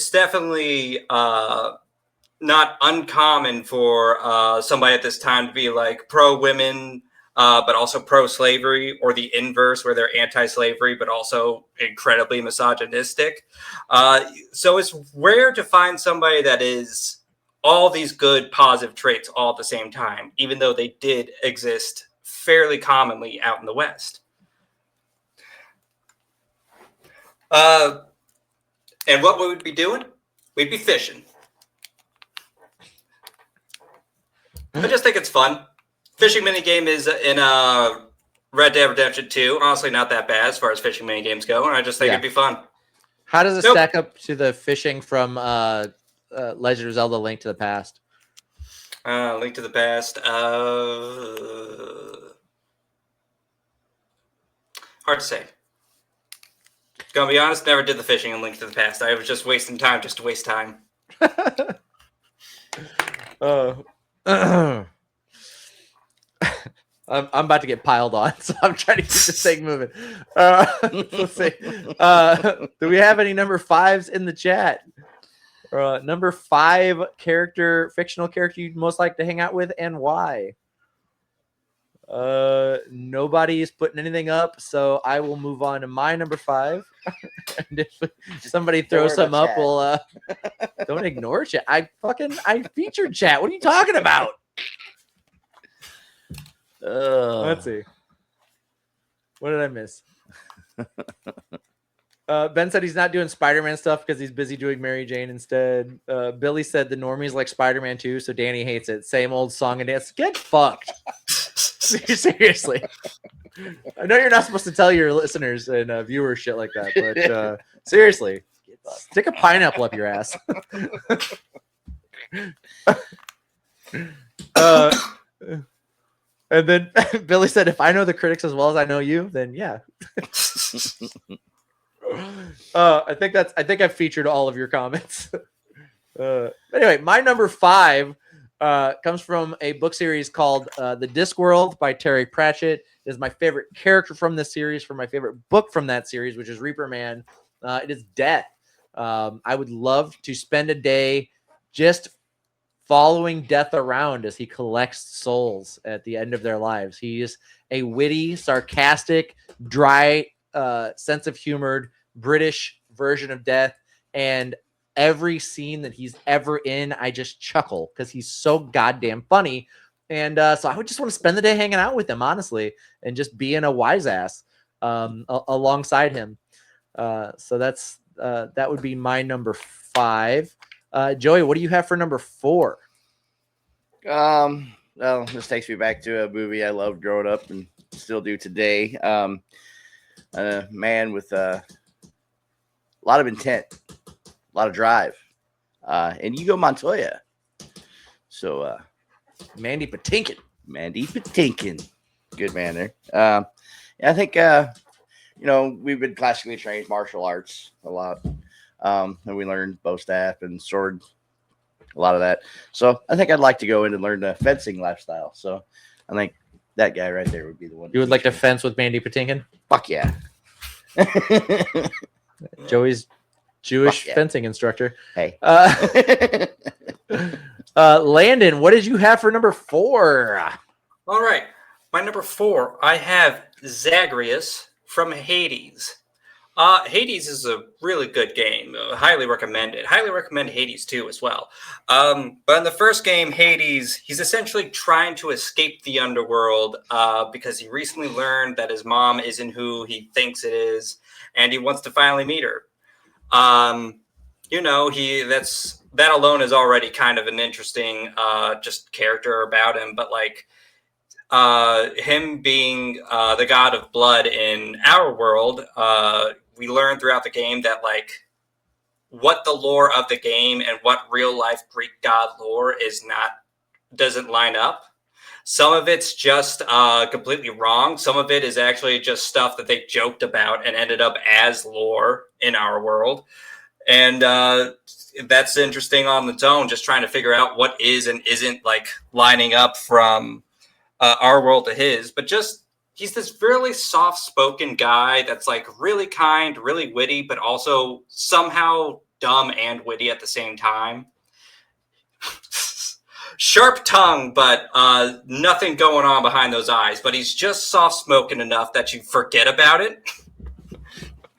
definitely not uncommon for somebody at this time to be like pro women, but also pro slavery, or the inverse where they're anti-slavery, but also incredibly misogynistic. So it's rare to find somebody that is all these good positive traits all at the same time, even though they did exist fairly commonly out in the West. And what we would be doing? We'd be fishing. I just think it's fun. Fishing minigame is in Red Dead Redemption 2. Honestly, not that bad as far as fishing minigames go, and I just think it'd be fun. How does it stack up to the fishing from Legend of Zelda: Link to the Past? Link to the Past. Hard to say. Gonna be honest, never did the fishing in Link to the Past. I was just wasting time just to waste time. I'm about to get piled on, so I'm trying to keep this thing moving. Let's see. Do we have any number 5s in the chat? Number 5 fictional character you'd most like to hang out with, and why? Nobody's putting anything up, so I will move on to my number 5. And if somebody throws some up, we'll don't ignore chat. I featured chat. What are you talking about? Let's see. What did I miss? Ben said he's not doing Spider-Man stuff because he's busy doing Mary Jane instead. Billy said the normies like Spider-Man too, so Danny hates it. Same old song and dance. Get fucked. Seriously. I know you're not supposed to tell your listeners and viewers shit like that, but seriously, stick a pineapple up your ass. And then Billy said, if I know the critics as well as I know you, then yeah. I think I've featured all of your comments. Anyway, my number 5 comes from a book series called The Discworld by Terry Pratchett. It is my favorite character from this series, from my favorite book from that series, which is Reaper Man. It is death. I would love to spend a day just following Death around as he collects souls at the end of their lives. He is a witty, sarcastic, dry, sense of humor, British version of Death. And every scene that he's ever in, I just chuckle because he's so goddamn funny. And so I would just want to spend the day hanging out with him, honestly, and just being a wise ass alongside him. So that would be my number 5. Joey, what do you have for number 4? Well, this takes me back to a movie I loved growing up and still do today. A man with a lot of intent, a lot of drive, Inigo Montoya. So, Mandy Patinkin. Good man there. I think, we've been classically trained martial arts a lot. And we learned bow staff and sword, a lot of that. So I think I'd like to go in and learn the fencing lifestyle. So I think that guy right there would be the one. You would like to fence with Mandy Patinkin? Fuck yeah. Joey's Jewish fencing instructor. Hey. Landon, what did you have for number 4? All right. My number 4, I have Zagreus from Hades. Hades is a really good game. Highly recommend it. Highly recommend Hades 2 as well. But in the first game, Hades, he's essentially trying to escape the underworld because he recently learned that his mom isn't who he thinks it is, and he wants to finally meet her. That alone is already kind of an interesting just character about him, but like him being the god of blood in our world, we learn throughout the game that like what the lore of the game and what real life Greek god lore doesn't line up. Some of it's just completely wrong. Some of it is actually just stuff that they joked about and ended up as lore in our world. And that's interesting on its own, just trying to figure out what is and isn't like lining up from our world to his. But just he's this really soft-spoken guy that's like really kind, really witty, but also somehow dumb and witty at the same time. Sharp tongue, but nothing going on behind those eyes. But he's just soft-spoken enough that you forget about it.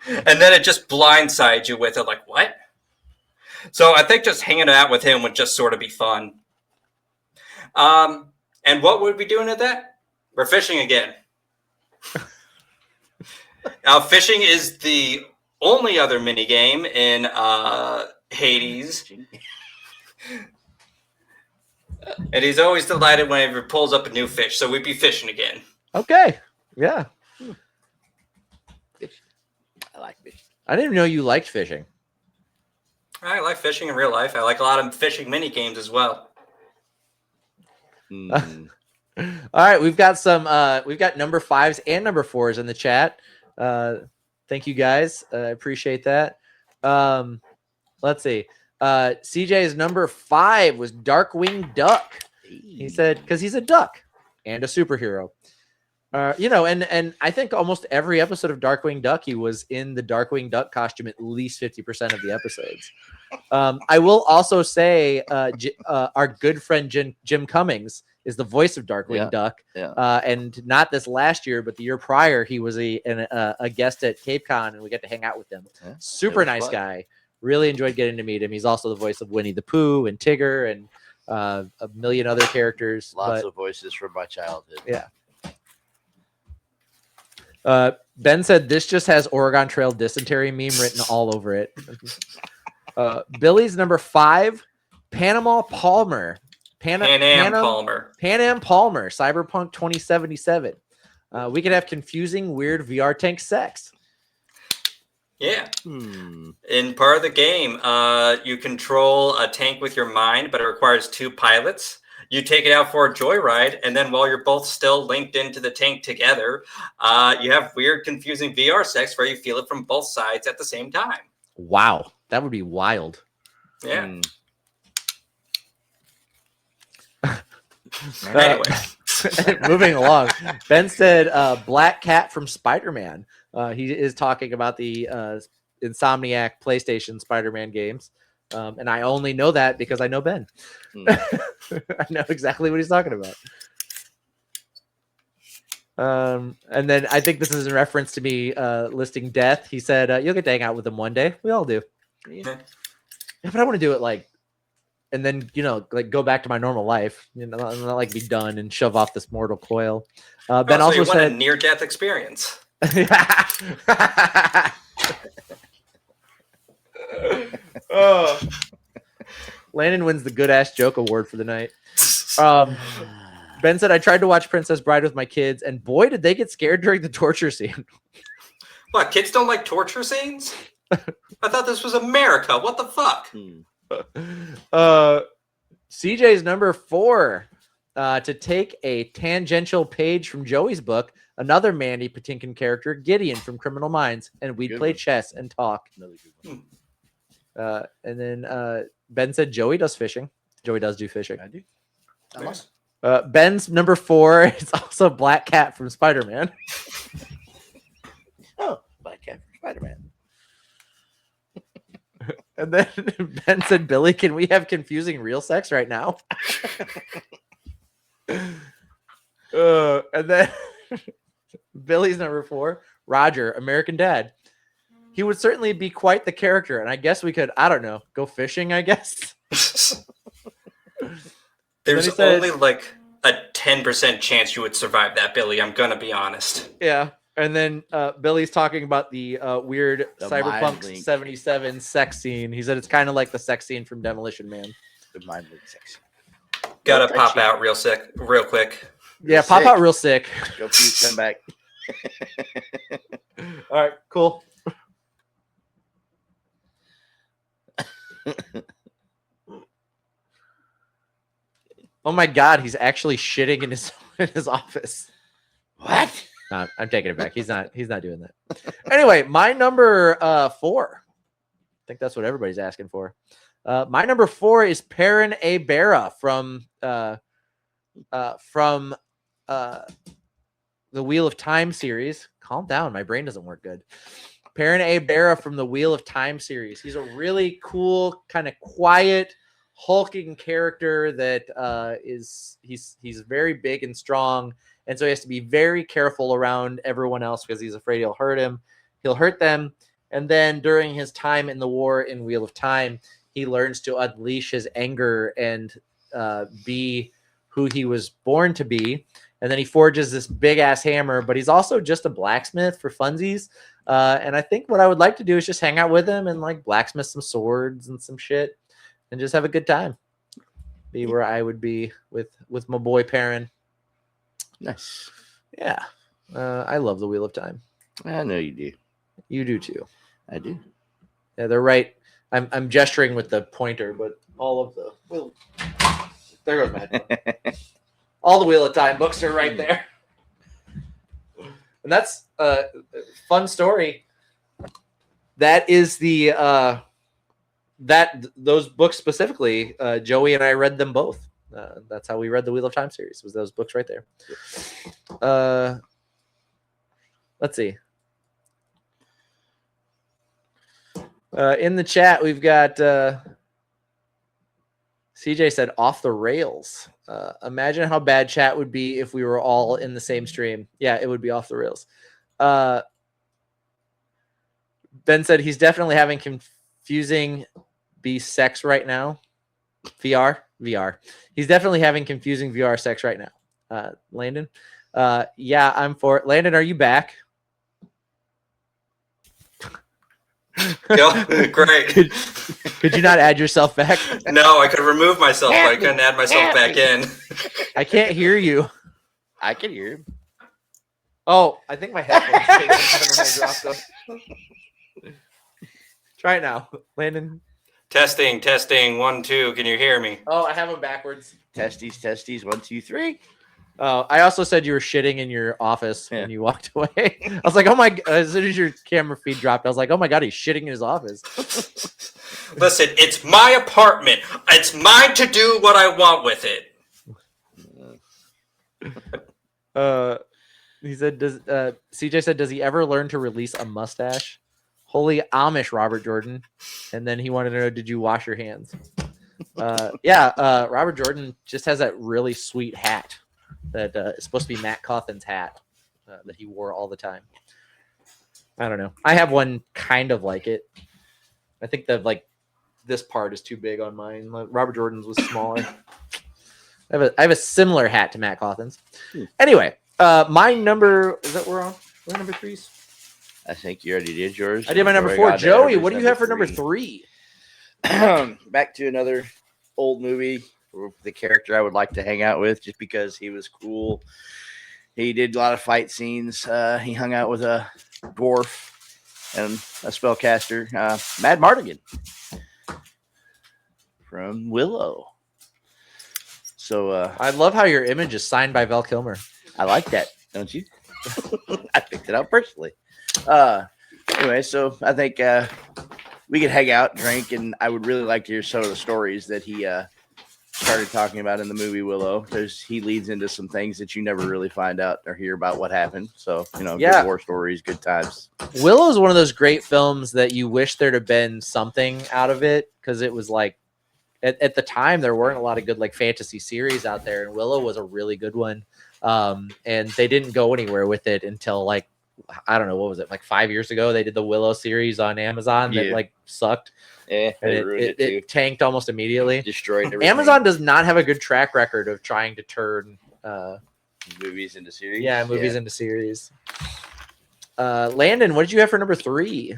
And then it just blindsides you with it, like, what? So I think just hanging out with him would just sort of be fun. And what would we be doing at that? We're fishing again. Now, fishing is the only other mini game in Hades. And he's always delighted whenever he pulls up a new fish. So we'd be fishing again. Okay. Yeah. I like fishing. I didn't know you liked fishing. I like fishing in real life. I like a lot of fishing mini games as well. All right, we've got number 5s and number 4s in the chat. Thank you guys. I appreciate that. Let's see. CJ's number 5 was Darkwing Duck. He said because he's a duck and a superhero. And I think almost every episode of Darkwing Duck, he was in the Darkwing Duck costume at least 50% of the episodes. I will also say our good friend Jim Cummings is the voice of Darkwing Duck. Yeah. And not this last year, but the year prior, he was a guest at Cape Con, and we got to hang out with him. Yeah, super nice fun guy. Really enjoyed getting to meet him. He's also the voice of Winnie the Pooh and Tigger and a million other characters. Lots of voices from my childhood. Yeah. Ben said this just has Oregon Trail dysentery meme written all over it. Billy's number 5, Panama Palmer. Pan Am Palmer, Cyberpunk 2077. We could have confusing, weird VR tank sex. Yeah. In part of the game, you control a tank with your mind, but it requires 2 pilots. you take it out for a joyride, and then while you're both still linked into the tank together, you have weird, confusing VR sex where you feel it from both sides at the same time. Wow, that would be wild. Yeah. Mm. Anyway. Moving along, Ben said Black Cat from Spider-Man. He is talking about the Insomniac PlayStation Spider-Man games. And I only know that because I know Ben. I know exactly what he's talking about. And then I think this is in reference to me listing Death. He said, you'll get to hang out with him one day. We all do. Yeah, but I want to do it like, and then, like go back to my normal life, not like be done and shove off this mortal coil. Ben also said a near-death experience. Oh. Landon wins the good ass joke award for the night. Ben said, I tried to watch Princess Bride with my kids, and boy, did they get scared during the torture scene. What, kids don't like torture scenes? I thought this was America. What the fuck? CJ's number 4 to take a tangential page from Joey's book, another Mandy Patinkin character, Gideon from Criminal Minds, and we'd play chess and talk. And then Ben said Joey does fishing. Joey does do fishing. I do. Nice. Ben's number 4 is also Black Cat from Spider-Man. Oh, Black Cat from Spider-Man. And then Ben said, Billy, can we have confusing real sex right now? And then Billy's number 4, Roger, American Dad. He would certainly be quite the character, and I guess we could, I don't know, go fishing, I guess. There's only like a 10% chance you would survive that, Billy. I'm going to be honest. Yeah. And then Billy's talking about the weird Cyberpunk 77 sex scene. He said it's kind of like the sex scene from Demolition Man. The mind link sex. Gotta pop out real quick. Yeah, pop out real sick. Go pee, come back. All right, cool. Oh my God, he's actually shitting in his office. What? No, I'm taking it back. He's not doing that. Anyway, my number 4. I think that's what everybody's asking for. My number 4 is Perrin A. Barra from the Wheel of Time series. Calm down, my brain doesn't work good. Perrin A. Barra from the Wheel of Time series. He's a really cool, kind of quiet, hulking character that he's very big and strong, and so he has to be very careful around everyone else because he's afraid he'll hurt them. And then during his time in the war in Wheel of Time, he learns to unleash his anger and be who he was born to be. And then he forges this big ass hammer, but he's also just a blacksmith for funsies. And I think what I would like to do is just hang out with him and like blacksmith some swords and some shit and just have a good time. Be where I would be with my boy Perrin. Nice. Yeah. I love the Wheel of Time. I know you do. You do too. I do. Yeah, they're right. I'm gesturing with the pointer, but all of the wheel. There goes my headphone. All the Wheel of Time books are right there. And that's a fun story. That is the those books specifically. Joey and I read them both. That's how we read the Wheel of Time series. Was those books right there? Let's see. In the chat, we've got CJ said off the rails. Imagine how bad chat would be if we were all in the same stream. Yeah, it would be off the rails. Ben said he's definitely having confusing sex right now. VR. He's definitely having confusing VR sex right now. Landon. Yeah, I'm for it. Landon, are you back? Yo, great. Could you not add yourself back? No, I could remove myself, but I couldn't add myself back in. I can't hear you. I can hear him. Oh, I think my headphones dropped them. Try it now, Landon. Testing, testing, 1, 2. Can you hear me? Oh, I have them backwards. Testes, 1, 2, 3. Oh, I also said you were shitting in your office when you walked away. I was like, oh my! As soon as your camera feed dropped, I was like, oh my god, he's shitting in his office. Listen, it's my apartment. It's mine to do what I want with it. He said, "Does CJ said does he ever learn to release a mustache?" Holy Amish, Robert Jordan. And then he wanted to know, did you wash your hands? Robert Jordan just has that really sweet hat that is supposed to be Matt Cawthon's hat that he wore all the time. I don't know. I have one kind of like it. I think that like this part is too big on mine. Robert Jordan's was smaller. I have a similar hat to Matt Cawthon's. Anyway, my number is that we're on number 3s. I think you already did yours. I did my number 4. Joey, what do you have for number 3? Back to another old movie with the character I would like to hang out with just because he was cool. He did a lot of fight scenes. He hung out with a dwarf and a spellcaster, Mad Mardigan from Willow. So I love how your image is signed by Val Kilmer. I like that, don't you? I picked it out personally. Anyway, so I think we could hang out, drink, and I would really like to hear some of the stories that he started talking about in the movie Willow, because he leads into some things that you never really find out or hear about what happened. So, good war stories, good times. Willow is one of those great films that you wish there'd have been something out of it, because it was like, at the time, there weren't a lot of good like fantasy series out there, and Willow was a really good one. And they didn't go anywhere with it until like, I don't know, what was it, like 5 years ago? They did the Willow series on Amazon that like sucked. Yeah, it tanked almost immediately. Destroyed everything. Amazon does not have a good track record of trying to turn movies into series. Yeah, movies into series. Landon, what did you have for number 3?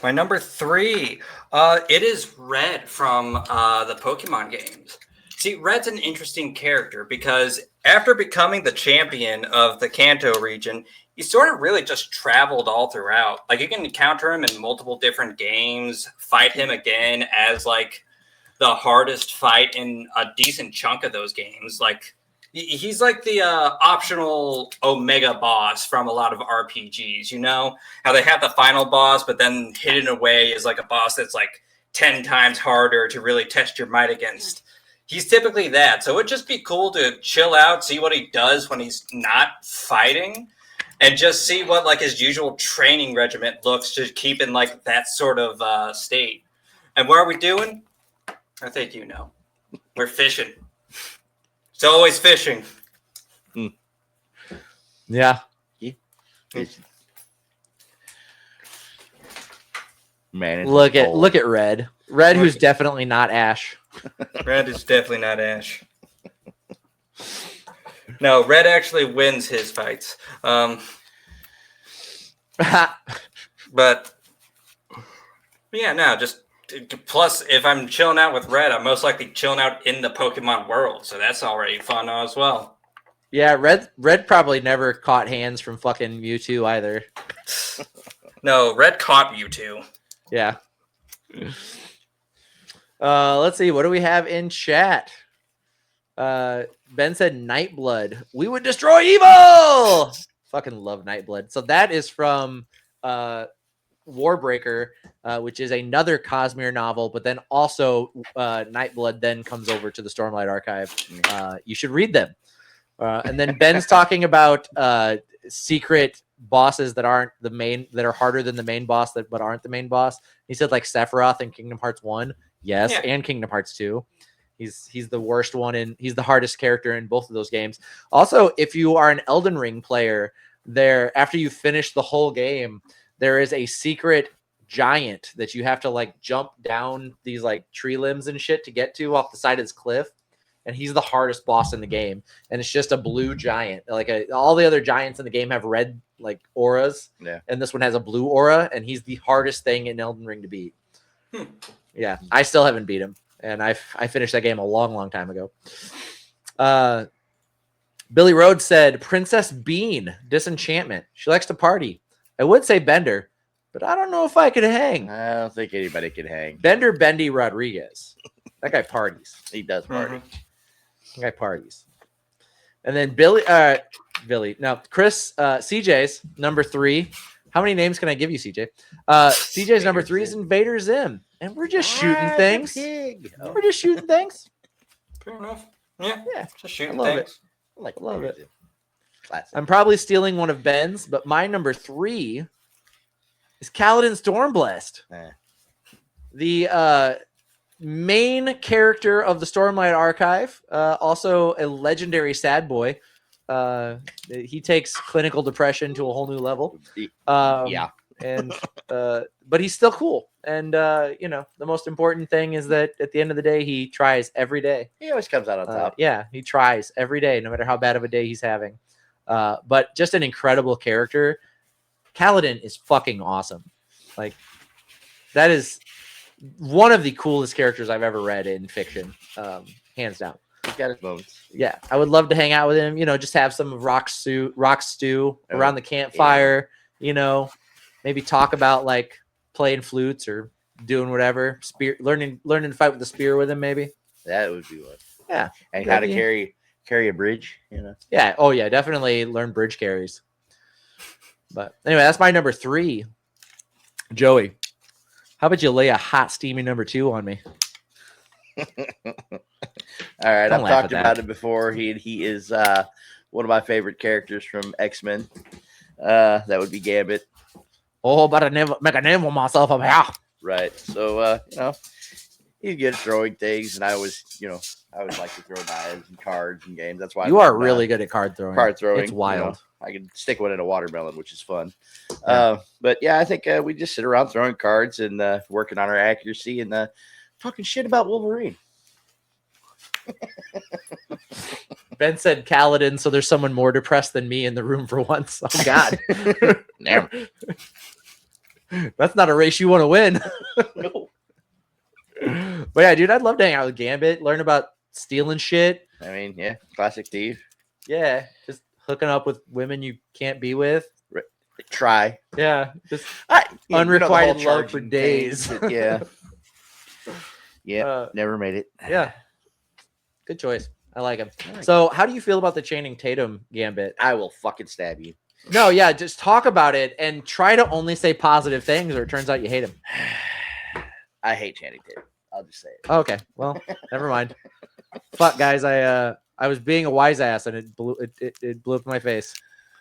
My number 3, it is Red from the Pokemon games. See, Red's an interesting character because after becoming the champion of the Kanto region, he sort of really just traveled all throughout. Like, you can encounter him in multiple different games, fight him again as, like, the hardest fight in a decent chunk of those games. Like, he's like the optional Omega boss from a lot of RPGs, you know? How they have the final boss, but then hidden away is like a boss that's like 10 times harder to really test your might against. He's typically that. So it'd just be cool to chill out, see what he does when he's not fighting, and just see what like his usual training regiment looks to keep in like that sort of state. And what are we doing? I think you know. We're fishing. It's always fishing. Yeah. Man, look at Red. Red, who's definitely not Ash. Red is definitely not Ash. No, Red actually wins his fights. But yeah, no, just plus if I'm chilling out with Red, I'm most likely chilling out in the Pokemon world, so that's already fun as well. Yeah, Red probably never caught hands from fucking Mewtwo either. No, Red caught Mewtwo. Yeah. Let's see. What do we have in chat? Ben said Nightblood. We would destroy evil. Fucking love Nightblood. So that is from Warbreaker, which is another Cosmere novel, but then also Nightblood then comes over to the Stormlight Archive. You should read them. And then Ben's talking about secret bosses that aren't the main, that are harder than the main boss, but aren't the main boss. He said like Sephiroth in Kingdom Hearts 1. Yes, yeah. And Kingdom Hearts 2. He's the worst one, and he's the hardest character in both of those games. Also, if you are an Elden Ring player, there after you finish the whole game, there is a secret giant that you have to like jump down these like tree limbs and shit to get to off the side of this cliff. And he's the hardest boss in the game. And it's just a blue giant. Like all the other giants in the game have red like auras. Yeah. And this one has a blue aura, and he's the hardest thing in Elden Ring to beat. Yeah. I still haven't beat him. And I finished that game a long, long time ago. Billy Rhodes said, Princess Bean, Disenchantment. She likes to party. I would say Bender, but I don't know if I could hang. I don't think anybody can hang. Bender Bendy Rodriguez. That guy parties. He does party. That guy parties. And then Chris, CJ's number 3. How many names can I give you, CJ? CJ's number 3 is Invader Zim. And we're just shooting things. We're just shooting things. Fair enough. Yeah. Just shooting love things. Love it. Classic. I'm probably stealing one of Ben's, but my number 3 is Kaladin Stormblessed. The main character of the Stormlight Archive, also a legendary sad boy. He takes clinical depression to a whole new level. And but he's still cool. And the most important thing is that at the end of the day, he tries every day. He always comes out on top. He tries every day, no matter how bad of a day he's having. But just an incredible character. Kaladin is fucking awesome. Like, that is one of the coolest characters I've ever read in fiction, hands down. He's got his moments. Yeah, I would love to hang out with him. Just have some of rock stew around the campfire. Maybe talk about like playing flutes or doing whatever. Learning to fight with the spear with him. Maybe that would be one. Yeah, and how to carry a bridge. Yeah. Oh yeah, definitely learn bridge carries. But anyway, that's my number 3. Joey, how about you lay a hot, steamy number 2 on me? All right, I've talked about it before. He is one of my favorite characters from X-Men. That would be Gambit. Oh, but I never make a name for myself up here. Right. So he's good at throwing things, and I always like to throw knives and cards and games. That's why you are really good at card throwing. It's wild. I can stick one in a watermelon, which is fun. Yeah. But yeah, I think we just sit around throwing cards and working on our accuracy and talking shit about Wolverine. Ben said Kaladin, so there's someone more depressed than me in the room for once. Oh God. Never. That's not a race you want to win. No. But yeah, dude, I'd love to hang out with Gambit, learn about stealing shit. I mean, yeah, classic thief. Yeah, just hooking up with women you can't be with. Try. Yeah, just unrequited love for days. Yeah. Yeah, never made it. Yeah. Good choice. I like him. So how do you feel about the Channing Tatum Gambit? I will fucking stab you. No, yeah, just talk about it and try to only say positive things, or it turns out you hate him. I hate Channing Tatum. I'll just say it. Okay, well, never mind. Fuck, guys, I was being a wise ass and it blew up in my face.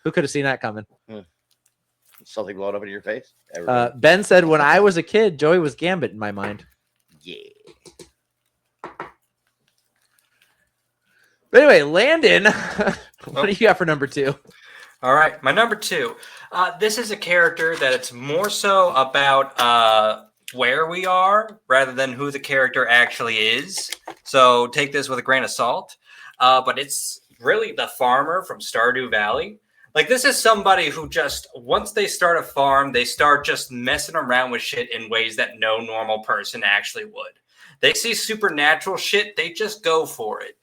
Who could have seen that coming? Something blowing up in your face? Ben said when I was a kid, Joey was Gambit in my mind. Yeah. But anyway, Landon, what do you got for number 2? All right, my number 2. This is a character that it's more so about where we are rather than who the character actually is. So take this with a grain of salt. But it's really the farmer from Stardew Valley. Like, this is somebody who just, once they start a farm, they start just messing around with shit in ways that no normal person actually would. They see supernatural shit, they just go for it.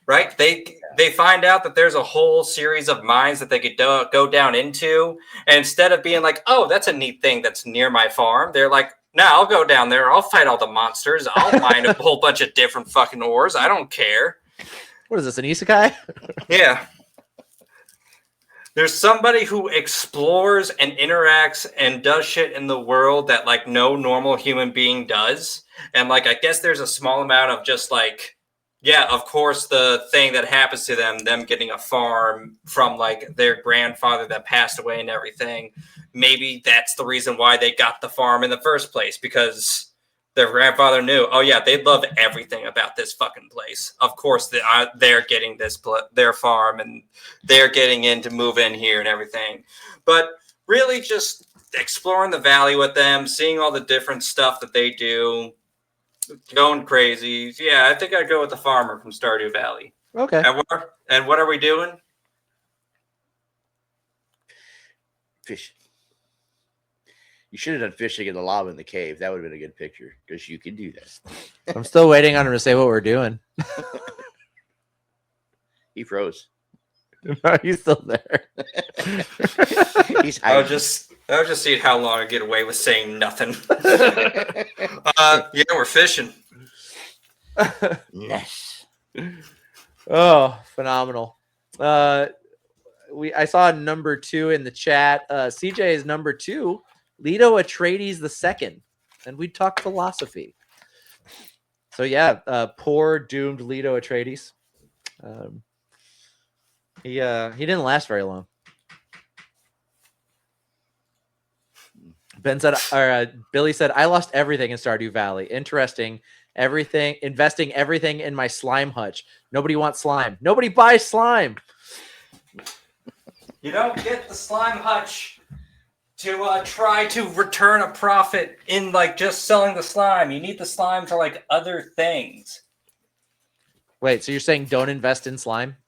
Right? They find out that there's a whole series of mines that they could go down into. And instead of being like, oh, that's a neat thing that's near my farm, they're like, no, I'll go down there. I'll fight all the monsters. I'll mine a whole bunch of different fucking ores. I don't care. What is this, an isekai? Yeah. There's somebody who explores and interacts and does shit in the world that like no normal human being does. And like, I guess there's a small amount of just like, yeah, of course, the thing that happens to them getting a farm from like their grandfather that passed away and everything. Maybe that's the reason why they got the farm in the first place, because their grandfather knew, oh yeah, they love everything about this fucking place. Of course, they're getting their farm and they're getting in to move in here and everything. But really just exploring the valley with them, seeing all the different stuff that they do, going crazy. Yeah, I think I'd go with the farmer from Stardew Valley. Okay. And what are we doing? Fishing. You should have done fishing in the lava in the cave. That would have been a good picture, because you can do that. I'm still waiting on him to say what we're doing. He froze. No, he's still there. He's hiding. I was just seeing how long I get away with saying nothing. Yeah, we're fishing. Yes. Oh, phenomenal. I saw number 2 in the chat. CJ is number 2, Leto Atreides II, and we talked philosophy. So yeah, poor doomed Leto Atreides. He didn't last very long. Ben said, or Billy said, I lost everything in Stardew Valley. Interesting. Investing everything in my slime hutch. Nobody wants slime. Nobody buys slime. You don't get the slime hutch to try to return a profit in like just selling the slime. You need the slime for like other things. Wait, so you're saying don't invest in slime?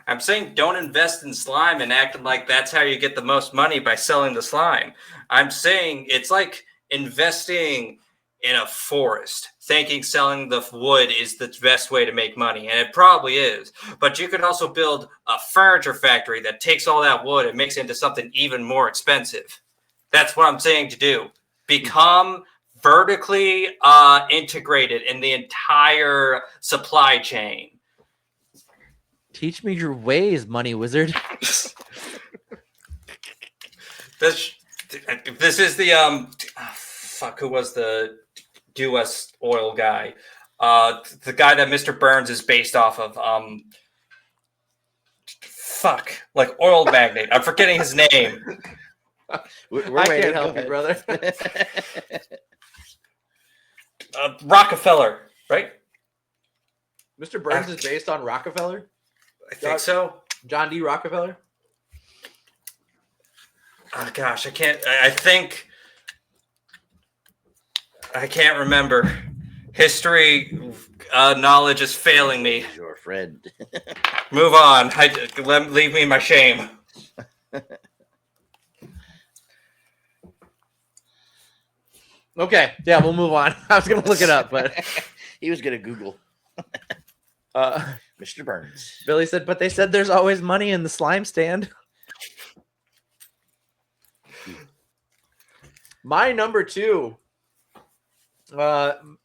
I'm saying don't invest in slime and acting like that's how you get the most money by selling the slime. I'm saying it's like investing in a forest, thinking selling the wood is the best way to make money, and it probably is. But you could also build a furniture factory that takes all that wood and makes it into something even more expensive. That's what I'm saying to do. Become vertically integrated in the entire supply chain. Teach me your ways, money wizard. This is the who was the U.S. oil guy? The guy that Mr. Burns is based off of. Like oil magnate. I'm forgetting his name. We're I waiting. can't help you, brother. Rockefeller, right? Mr. Burns is based on Rockefeller? I think so. John D. Rockefeller? Oh, gosh, I can't. I think I can't remember. History knowledge is failing me. Your friend. Move on. Leave me in my shame. Okay, yeah, we'll move on. I was going to look it up, but he was going to Google. Mr. Burns. Billy said, but they said there's always money in the slime stand. My number 2,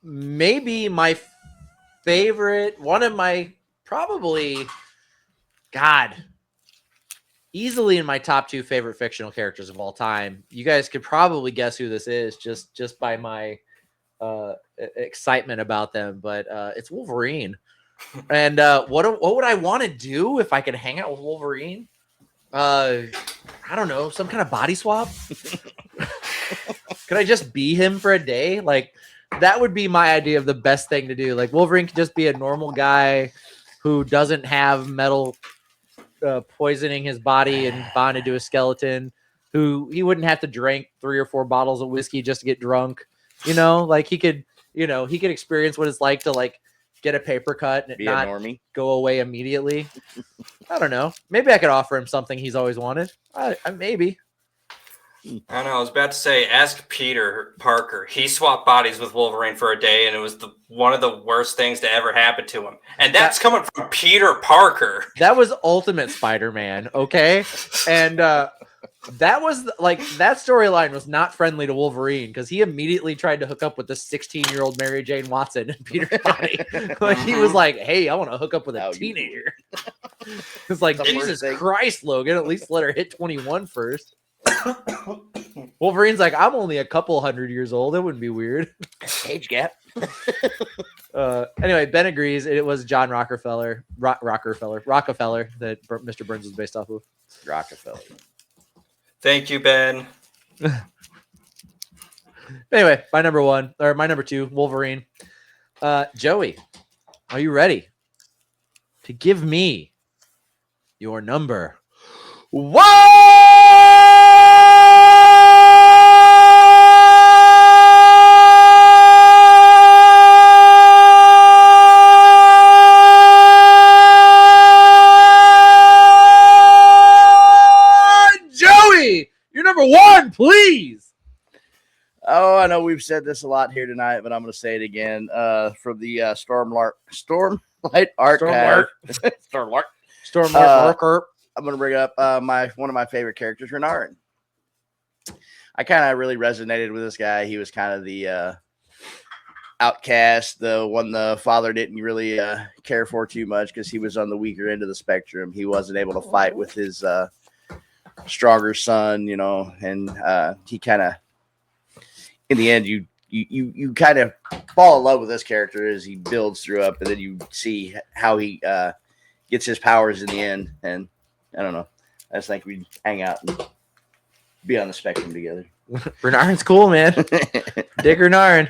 maybe my favorite, one of my probably, easily in my top 2 favorite fictional characters of all time. You guys could probably guess who this is just by my excitement about them, but it's Wolverine. And what would I want to do if I could hang out with Wolverine? I don't know, some kind of body swap. Could I just be him for a day? Like, that would be my idea of the best thing to do. Like, Wolverine could just be a normal guy who doesn't have metal poisoning his body and bonded to a skeleton, who he wouldn't have to drink 3 or 4 bottles of whiskey just to get drunk. Like he could experience what it's like to like get a paper cut and it not go away immediately. I don't know. Maybe I could offer him something he's always wanted. Maybe. I don't know. I was about to say, ask Peter Parker. He swapped bodies with Wolverine for a day, and it was one of the worst things to ever happen to him. And that's coming from Peter Parker. That was Ultimate Spider-Man, okay? And that was like, that storyline was not friendly to Wolverine because he immediately tried to hook up with the 16-year-old Mary Jane Watson in Peter's body. Like, he was like, hey, I want to hook up with a teenager. It's like, Jesus Christ, Logan, at least let her hit 21 first. Wolverine's like, I'm only a couple 100 years old. It wouldn't be weird. Age gap. Anyway, Ben agrees. It was John Rockefeller that Mr. Burns was based off of. Rockefeller. Thank you, Ben. Anyway, my number 2, Wolverine. Joey, are you ready to give me your number 1? You're number 1, please. Oh, I know we've said this a lot here tonight, but I'm going to say it again. From the Stormlight Archive. Stormlight. I'm going to bring up one of my favorite characters, Renarin. I kind of really resonated with this guy. He was kind of the outcast, the one the father didn't really care for too much because he was on the weaker end of the spectrum. He wasn't able to fight with his stronger son, and he kind of, in the end, you kind of fall in love with this character as he builds through up, and then you see how he gets his powers in the end. And I don't know, I just think we'd hang out and be on the spectrum together. Renarn's cool, man. Dig Renarn.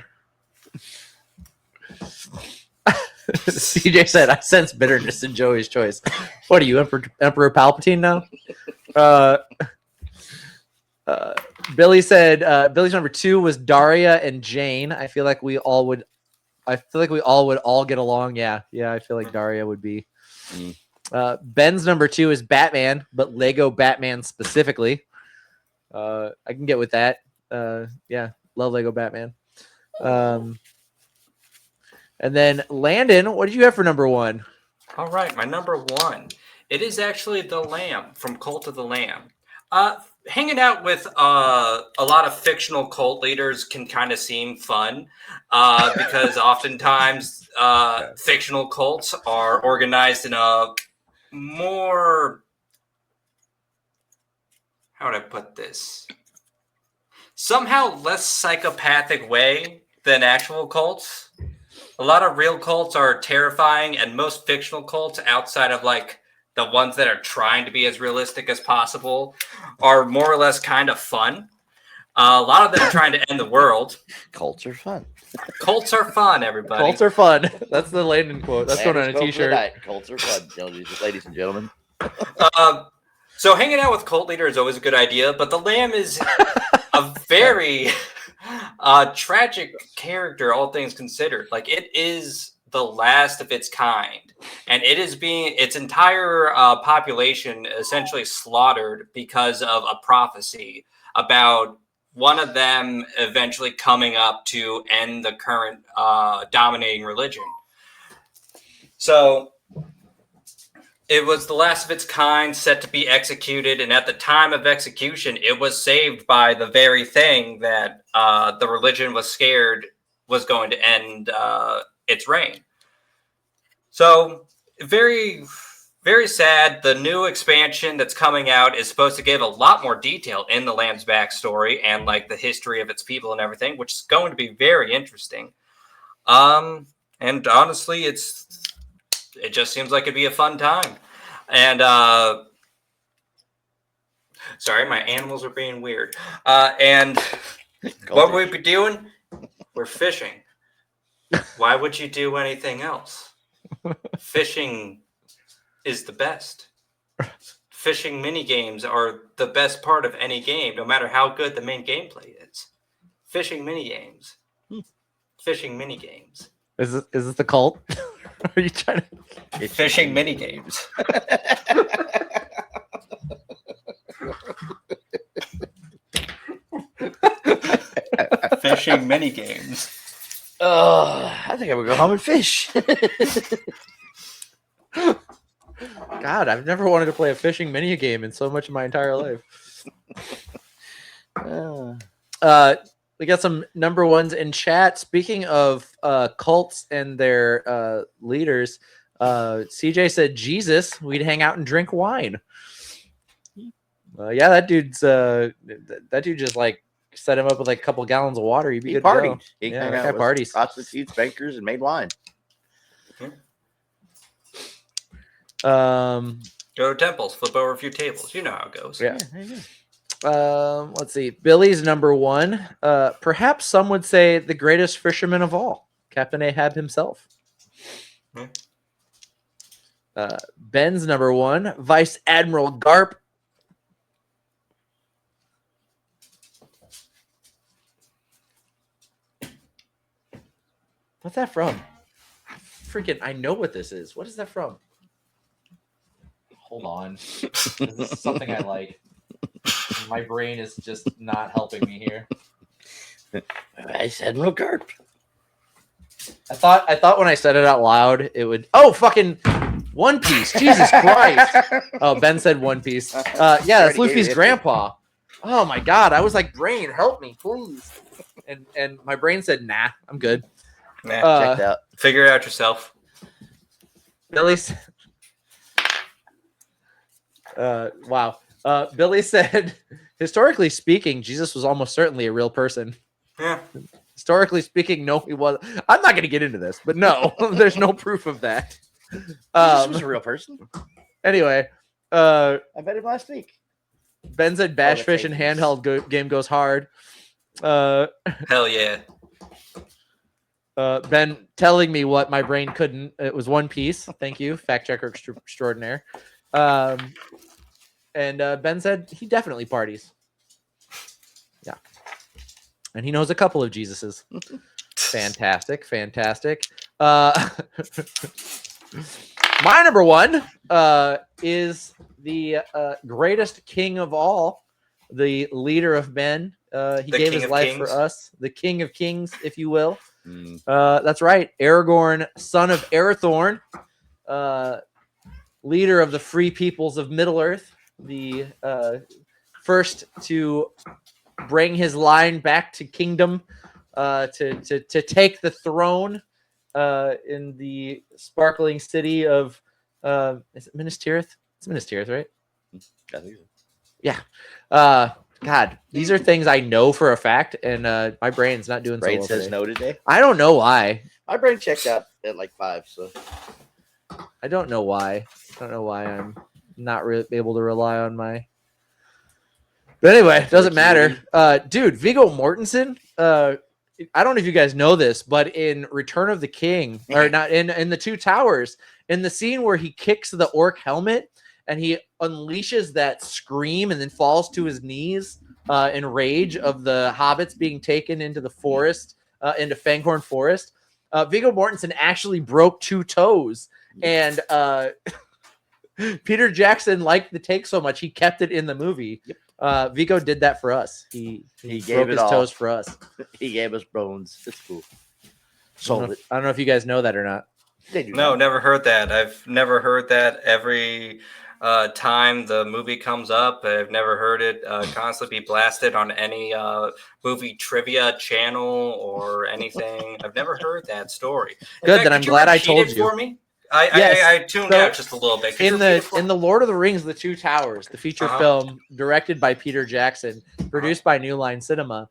CJ said, I sense bitterness in Joey's choice. What are you, Emperor Palpatine now? Billy said Billy's number 2 was Daria and Jane. I feel like we all would all get along. Yeah, I feel like Daria would be. Ben's number 2 is Batman, but Lego Batman specifically. I can get with that. Yeah, love Lego Batman. And then Landon, what did you have for number 1? All right, my number 1. It is actually the Lamb from Cult of the Lamb. Hanging out with a lot of fictional cult leaders can kind of seem fun because oftentimes fictional cults are organized in a more, how would I put this? Somehow less psychopathic way than actual cults. A lot of real cults are terrifying, and most fictional cults, outside of like the ones that are trying to be as realistic as possible, are more or less kind of fun. A lot of them are trying to end the world. Cults are fun. Cults are fun, everybody. Cults are fun. That's the Landon quote. That's going on a t-shirt. Cults are fun, ladies and gentlemen. So hanging out with cult leader is always a good idea, but the Lamb is a very tragic character, all things considered. Like, it is the last of its kind, and it is being its entire population essentially slaughtered because of a prophecy about one of them eventually coming up to end the current dominating religion. So it was the last of its kind, set to be executed, and at the time of execution, it was saved by the very thing that the religion was scared was going to end its reign. So, very, very sad. The new expansion that's coming out is supposed to give a lot more detail in the Lamb's backstory and like the history of its people and everything, which is going to be very interesting. And honestly, it just seems like it'd be a fun time. And sorry, my animals are being weird. And what we'd be doing? We're fishing. Why would you do anything else? Fishing is the best. Fishing mini games are the best part of any game, no matter how good the main gameplay is. Fishing mini games. Fishing mini games. Is this the cult? Are you trying to? Fishing mini games. Fishing mini games. I think I would go home and fish. God, I've never wanted to play a fishing mini game in so much of my entire life. We got some number 1s in chat. Speaking of cults and their leaders, CJ said, Jesus, we'd hang out and drink wine. Yeah, that dude just like set him up with like a couple gallons of water. He'd be good to go. Yeah, that guy parties. Prostitutes, bankers, and made wine. Go to temples, flip over a few tables. You know how it goes. Yeah. Let's see. Billy's number 1. Perhaps some would say the greatest fisherman of all, Captain Ahab himself. Ben's number 1, Vice Admiral Garp. What's that from? Freaking, I know what this is. What is that from? Hold on. This is something I like. My brain is just not helping me here. I said no carp. I thought when I said it out loud, it would. Oh, fucking One Piece! Jesus Christ! Oh, Ben said One Piece. Yeah, that's Luffy's grandpa. Oh my God. I was like, brain, help me, please. And my brain said, nah, I'm good. Nah, Checked out. figure it out yourself. Billy wow. Billy said, historically speaking, Jesus was almost certainly a real person. Yeah. Historically speaking, no, he wasn't. I'm not going to get into this, but no, there's no proof of that. Jesus was a real person. Anyway, I met him last week. Ben said Bash the Fish and takers. handheld game goes hard. Hell yeah. Ben telling me what my brain couldn't. It was One Piece. Thank you, fact checker extraordinaire. And Ben said he definitely parties. Yeah, and he knows a couple of Jesuses. Fantastic. My number one is the greatest king of all, the leader of men. He gave his life for us, the king of kings, if you will. That's right, Aragorn, son of Arathorn, leader of the free peoples of Middle Earth, the first to bring his line back to kingdom, to take the throne in the sparkling city of is it Minas Tirith? It's Minas Tirith, right? I think so. Yeah. God, these are things I know for a fact, and my brain's not doing Brain so well says today. no today. I don't know why. My brain checked out at like 5, so I don't know why. I'm not really able to rely on my. But anyway, it doesn't matter. Dude, Viggo Mortensen. I don't know if you guys know this, but in Return of the King, or not in the Two Towers, in the scene where he kicks the orc helmet and he unleashes that scream and then falls to his knees in rage of the hobbits being taken into the forest, into Fanghorn Forest. Viggo Mortensen actually broke 2 toes, and Peter Jackson liked the take so much he kept it in the movie. Yep. Viggo did that for us. He gave broke it his all. toes for us. He gave us bones. It's cool. I don't know if you guys know that or not. They do No, not. never heard that. I've never heard that. Every time the movie comes up, I've never heard it constantly be blasted on any movie trivia channel or anything. I've never heard that story. Good, then I'm glad I told you. For me? I Yes. tuned So, out just a little bit. Could you In repeat it for the Lord of the Rings, The Two Towers, the feature film directed by Peter Jackson, produced by New Line Cinema,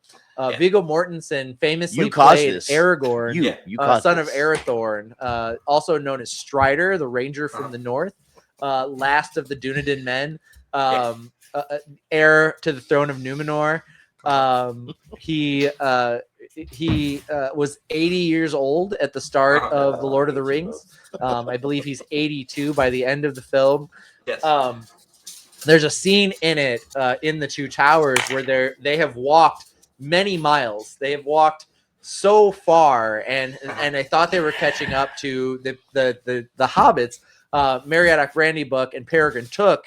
Viggo Mortensen famously played Aragorn, son of Arathorn, also known as Strider, the ranger from the north, last of the Dunedain men, heir to the throne of Numenor. He was 80 years old at the start of The Lord of the Rings. I believe he's 82 by the end of the film. Yes. There's a scene in it in the Two Towers where they have walked many miles. They have walked so far, and they thought they were catching up to the hobbits. Meriadoc Brandybuck and Peregrine Took.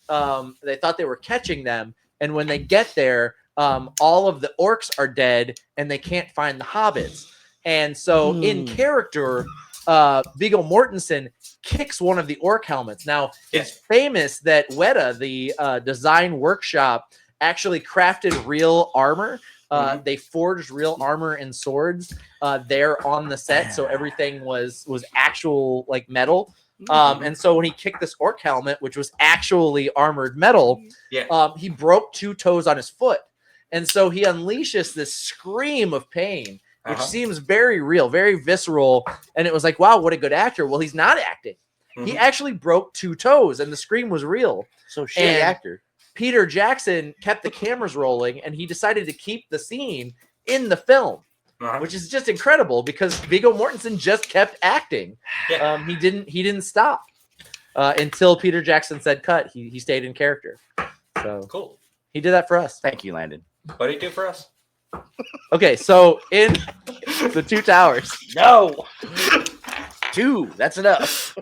They thought they were catching them, and when they get there, all of the orcs are dead, and they can't find the hobbits. And so, in character, Viggo Mortensen kicks one of the orc helmets. Now, it's famous that Weta, the design workshop, actually crafted real armor. They forged real armor and swords there on the set, so everything was actual like metal. And so when he kicked this orc helmet, which was actually armored metal, he broke 2 toes on his foot. And so he unleashes this scream of pain, which seems very real, very visceral. And it was like, wow, what a good actor. Well, he's not acting. He actually broke 2 toes, and the scream was real. So shitty actor. Peter Jackson kept the cameras rolling, and he decided to keep the scene in the film, which is just incredible because Viggo Mortensen just kept acting. He didn't stop until Peter Jackson said cut. He stayed in character. So cool. He did that for us. Thank you, Landon. What did he do for us? Okay, so in the Two Towers. No. 2. That's enough.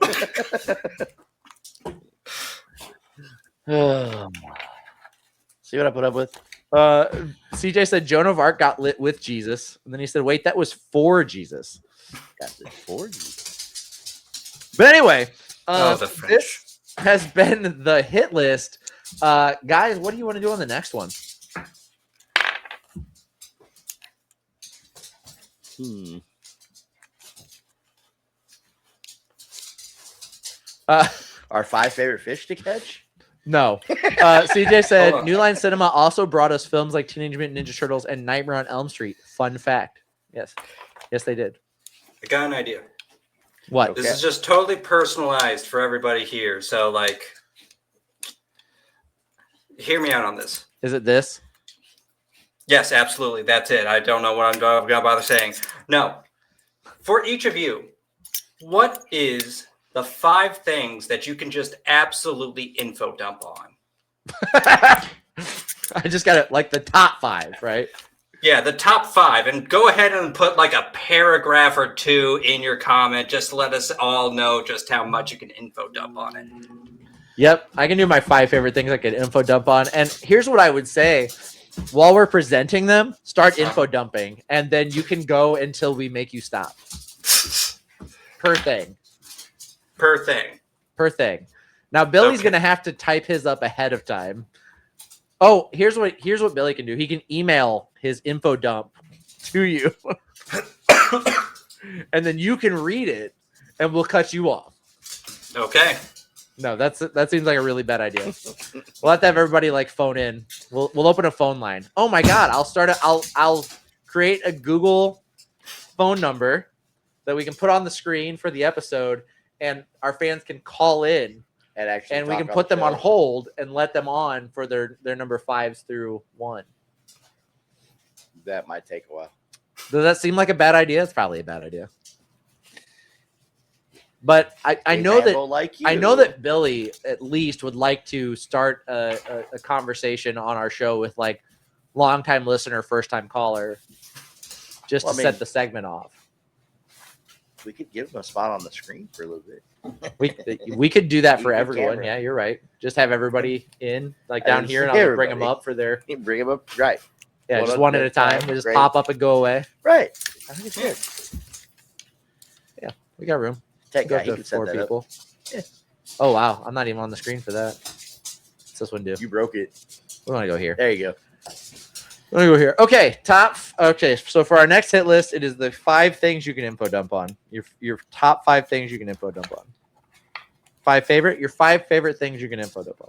See what I put up with? CJ said Joan of Arc got lit with Jesus. And then he said, wait, that was for Jesus. Got lit for Jesus. But anyway, this has been the hit list. Guys, what do you want to do on the next one? Our 5 favorite fish to catch? No. CJ said Hold on. New Line Cinema also brought us films like Teenage Mutant Ninja Turtles and Nightmare on Elm Street. Fun fact. Yes. Yes, they did. I got an idea. What? Okay. This is just totally personalized for everybody here. So, like, hear me out on this. Is it this? Yes, absolutely. That's it. I don't know what I'm going to bother saying. No. For each of you, what is the 5 things that you can just absolutely info dump on? I just got it like the top 5, right? Yeah, the top 5. And go ahead and put like a paragraph or 2 in your comment. Just to let us all know just how much you can info dump on it. Yep. I can do my 5 favorite things I could info dump on. And here's what I would say. While we're presenting them, start info dumping. And then you can go until we make you stop. Per thing. Per thing. Per thing. Now Billy's Okay. gonna have to type his up ahead of time. Oh, here's what Billy can do. He can email his info dump to you, and then you can read it, and we'll cut you off. Okay. No, that seems like a really bad idea. We'll have to have everybody like phone in. We'll open a phone line. Oh my god, I'll create a Google phone number that we can put on the screen for the episode, and our fans can call in. And we can put them on hold and let them on for their number 5s through 1. That might take a while. Does that seem like a bad idea? It's probably a bad idea. But I know that Billy at least would like to start a conversation on our show with like longtime listener, first time caller, just to set the segment off. We could give them a spot on the screen for a little bit. We could do that for Keep the everyone. camera. Yeah, you're right. Just have everybody in like down here, and see I'll bring them everybody. up for their Bring them up, right? yeah, just one at a time. They just Great. pop up and go away. Right. I think it's good. Yeah, we got room. Tech Go guy, up he to can set 4 that up. people. Yeah. Oh wow, I'm not even on the screen for that. What's this one do? You broke it. We want to go here. There you go. Let me go here. Okay, Okay, so for our next hit list, it is the 5 things you can info dump on. Your top 5 things you can info dump on. Your 5 favorite things you can info dump on.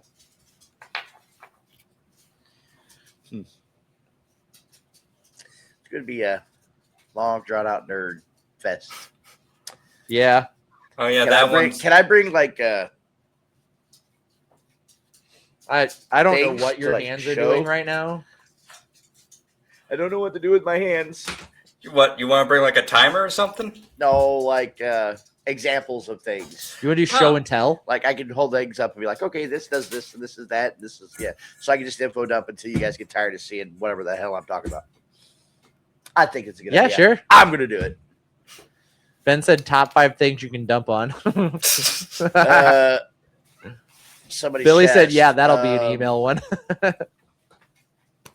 It's going to be a long, drawn out nerd fest. Yeah. Oh, yeah, Can I bring like I don't know things what to, your like, hands are show? doing right now. I don't know what to do with my hands. What, you want to bring like a timer or something? No, like examples of things. You want to do show and tell? Like I can hold things up and be like, okay, this does this, and this is that, and this is So I can just info dump until you guys get tired of seeing whatever the hell I'm talking about. I think it's a good idea. Sure. I'm gonna do it. Ben said top 5 things you can dump on. Somebody's Billy said, chest, "Yeah, that'll be an email one."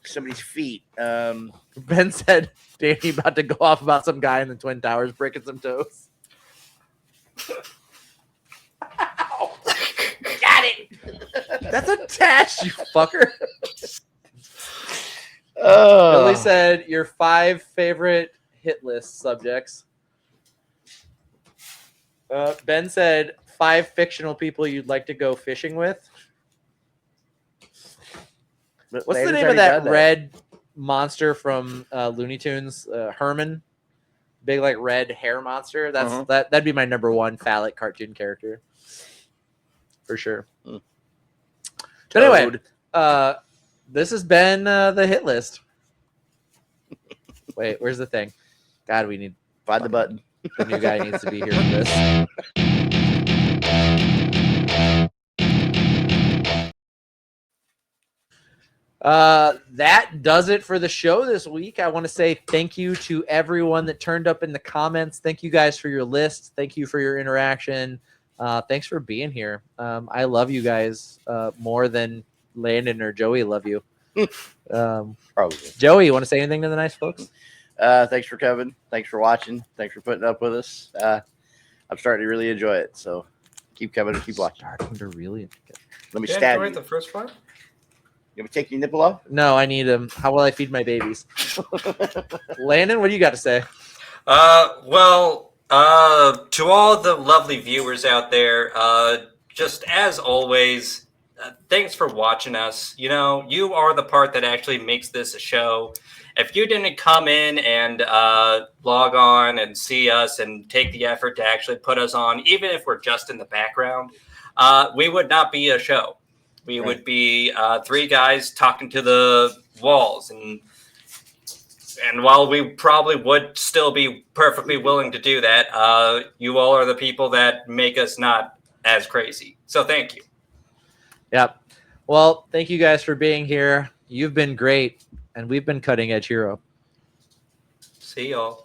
Somebody's feet. Ben said, "Danny about to go off about some guy in the Twin Towers breaking some toes." Ow. Got it. That's attached, you fucker. Billy said, "Your 5 favorite hit list subjects." Ben said, 5 fictional people you'd like to go fishing with. What's the name of that red monster from Looney Tunes? Herman, big like red hair monster. That'd be my number 1 phallic cartoon character for sure. But anyway, this has been the hit list. Wait, where's the thing? God, we need Find the button. the new guy needs to be here for this. That does it for the show this week. I want to say thank you to everyone that turned up in the comments. Thank you guys for your list. Thank you for your interaction. Thanks for being here. I love you guys more than Landon or Joey love you. Probably. Joey, you want to say anything to the nice folks? Thanks for coming. Thanks for watching. Thanks for putting up with us. I'm starting to really enjoy it. So keep coming and keep watching. Starting to really. Let me Did stab enjoy you. the first part? You want me to take your nipple off? No, I need him. How will I feed my babies? Landon, what do you got to say? To all the lovely viewers out there, just as always, thanks for watching us. You know, you are the part that actually makes this a show. If you didn't come in and log on and see us and take the effort to actually put us on, even if we're just in the background, we would not be a show. We would be three guys talking to the walls. And while we probably would still be perfectly willing to do that, you all are the people that make us not as crazy. So thank you. Yep. Well, thank you guys for being here. You've been great, and we've been Cutting Edge Hero. See y'all.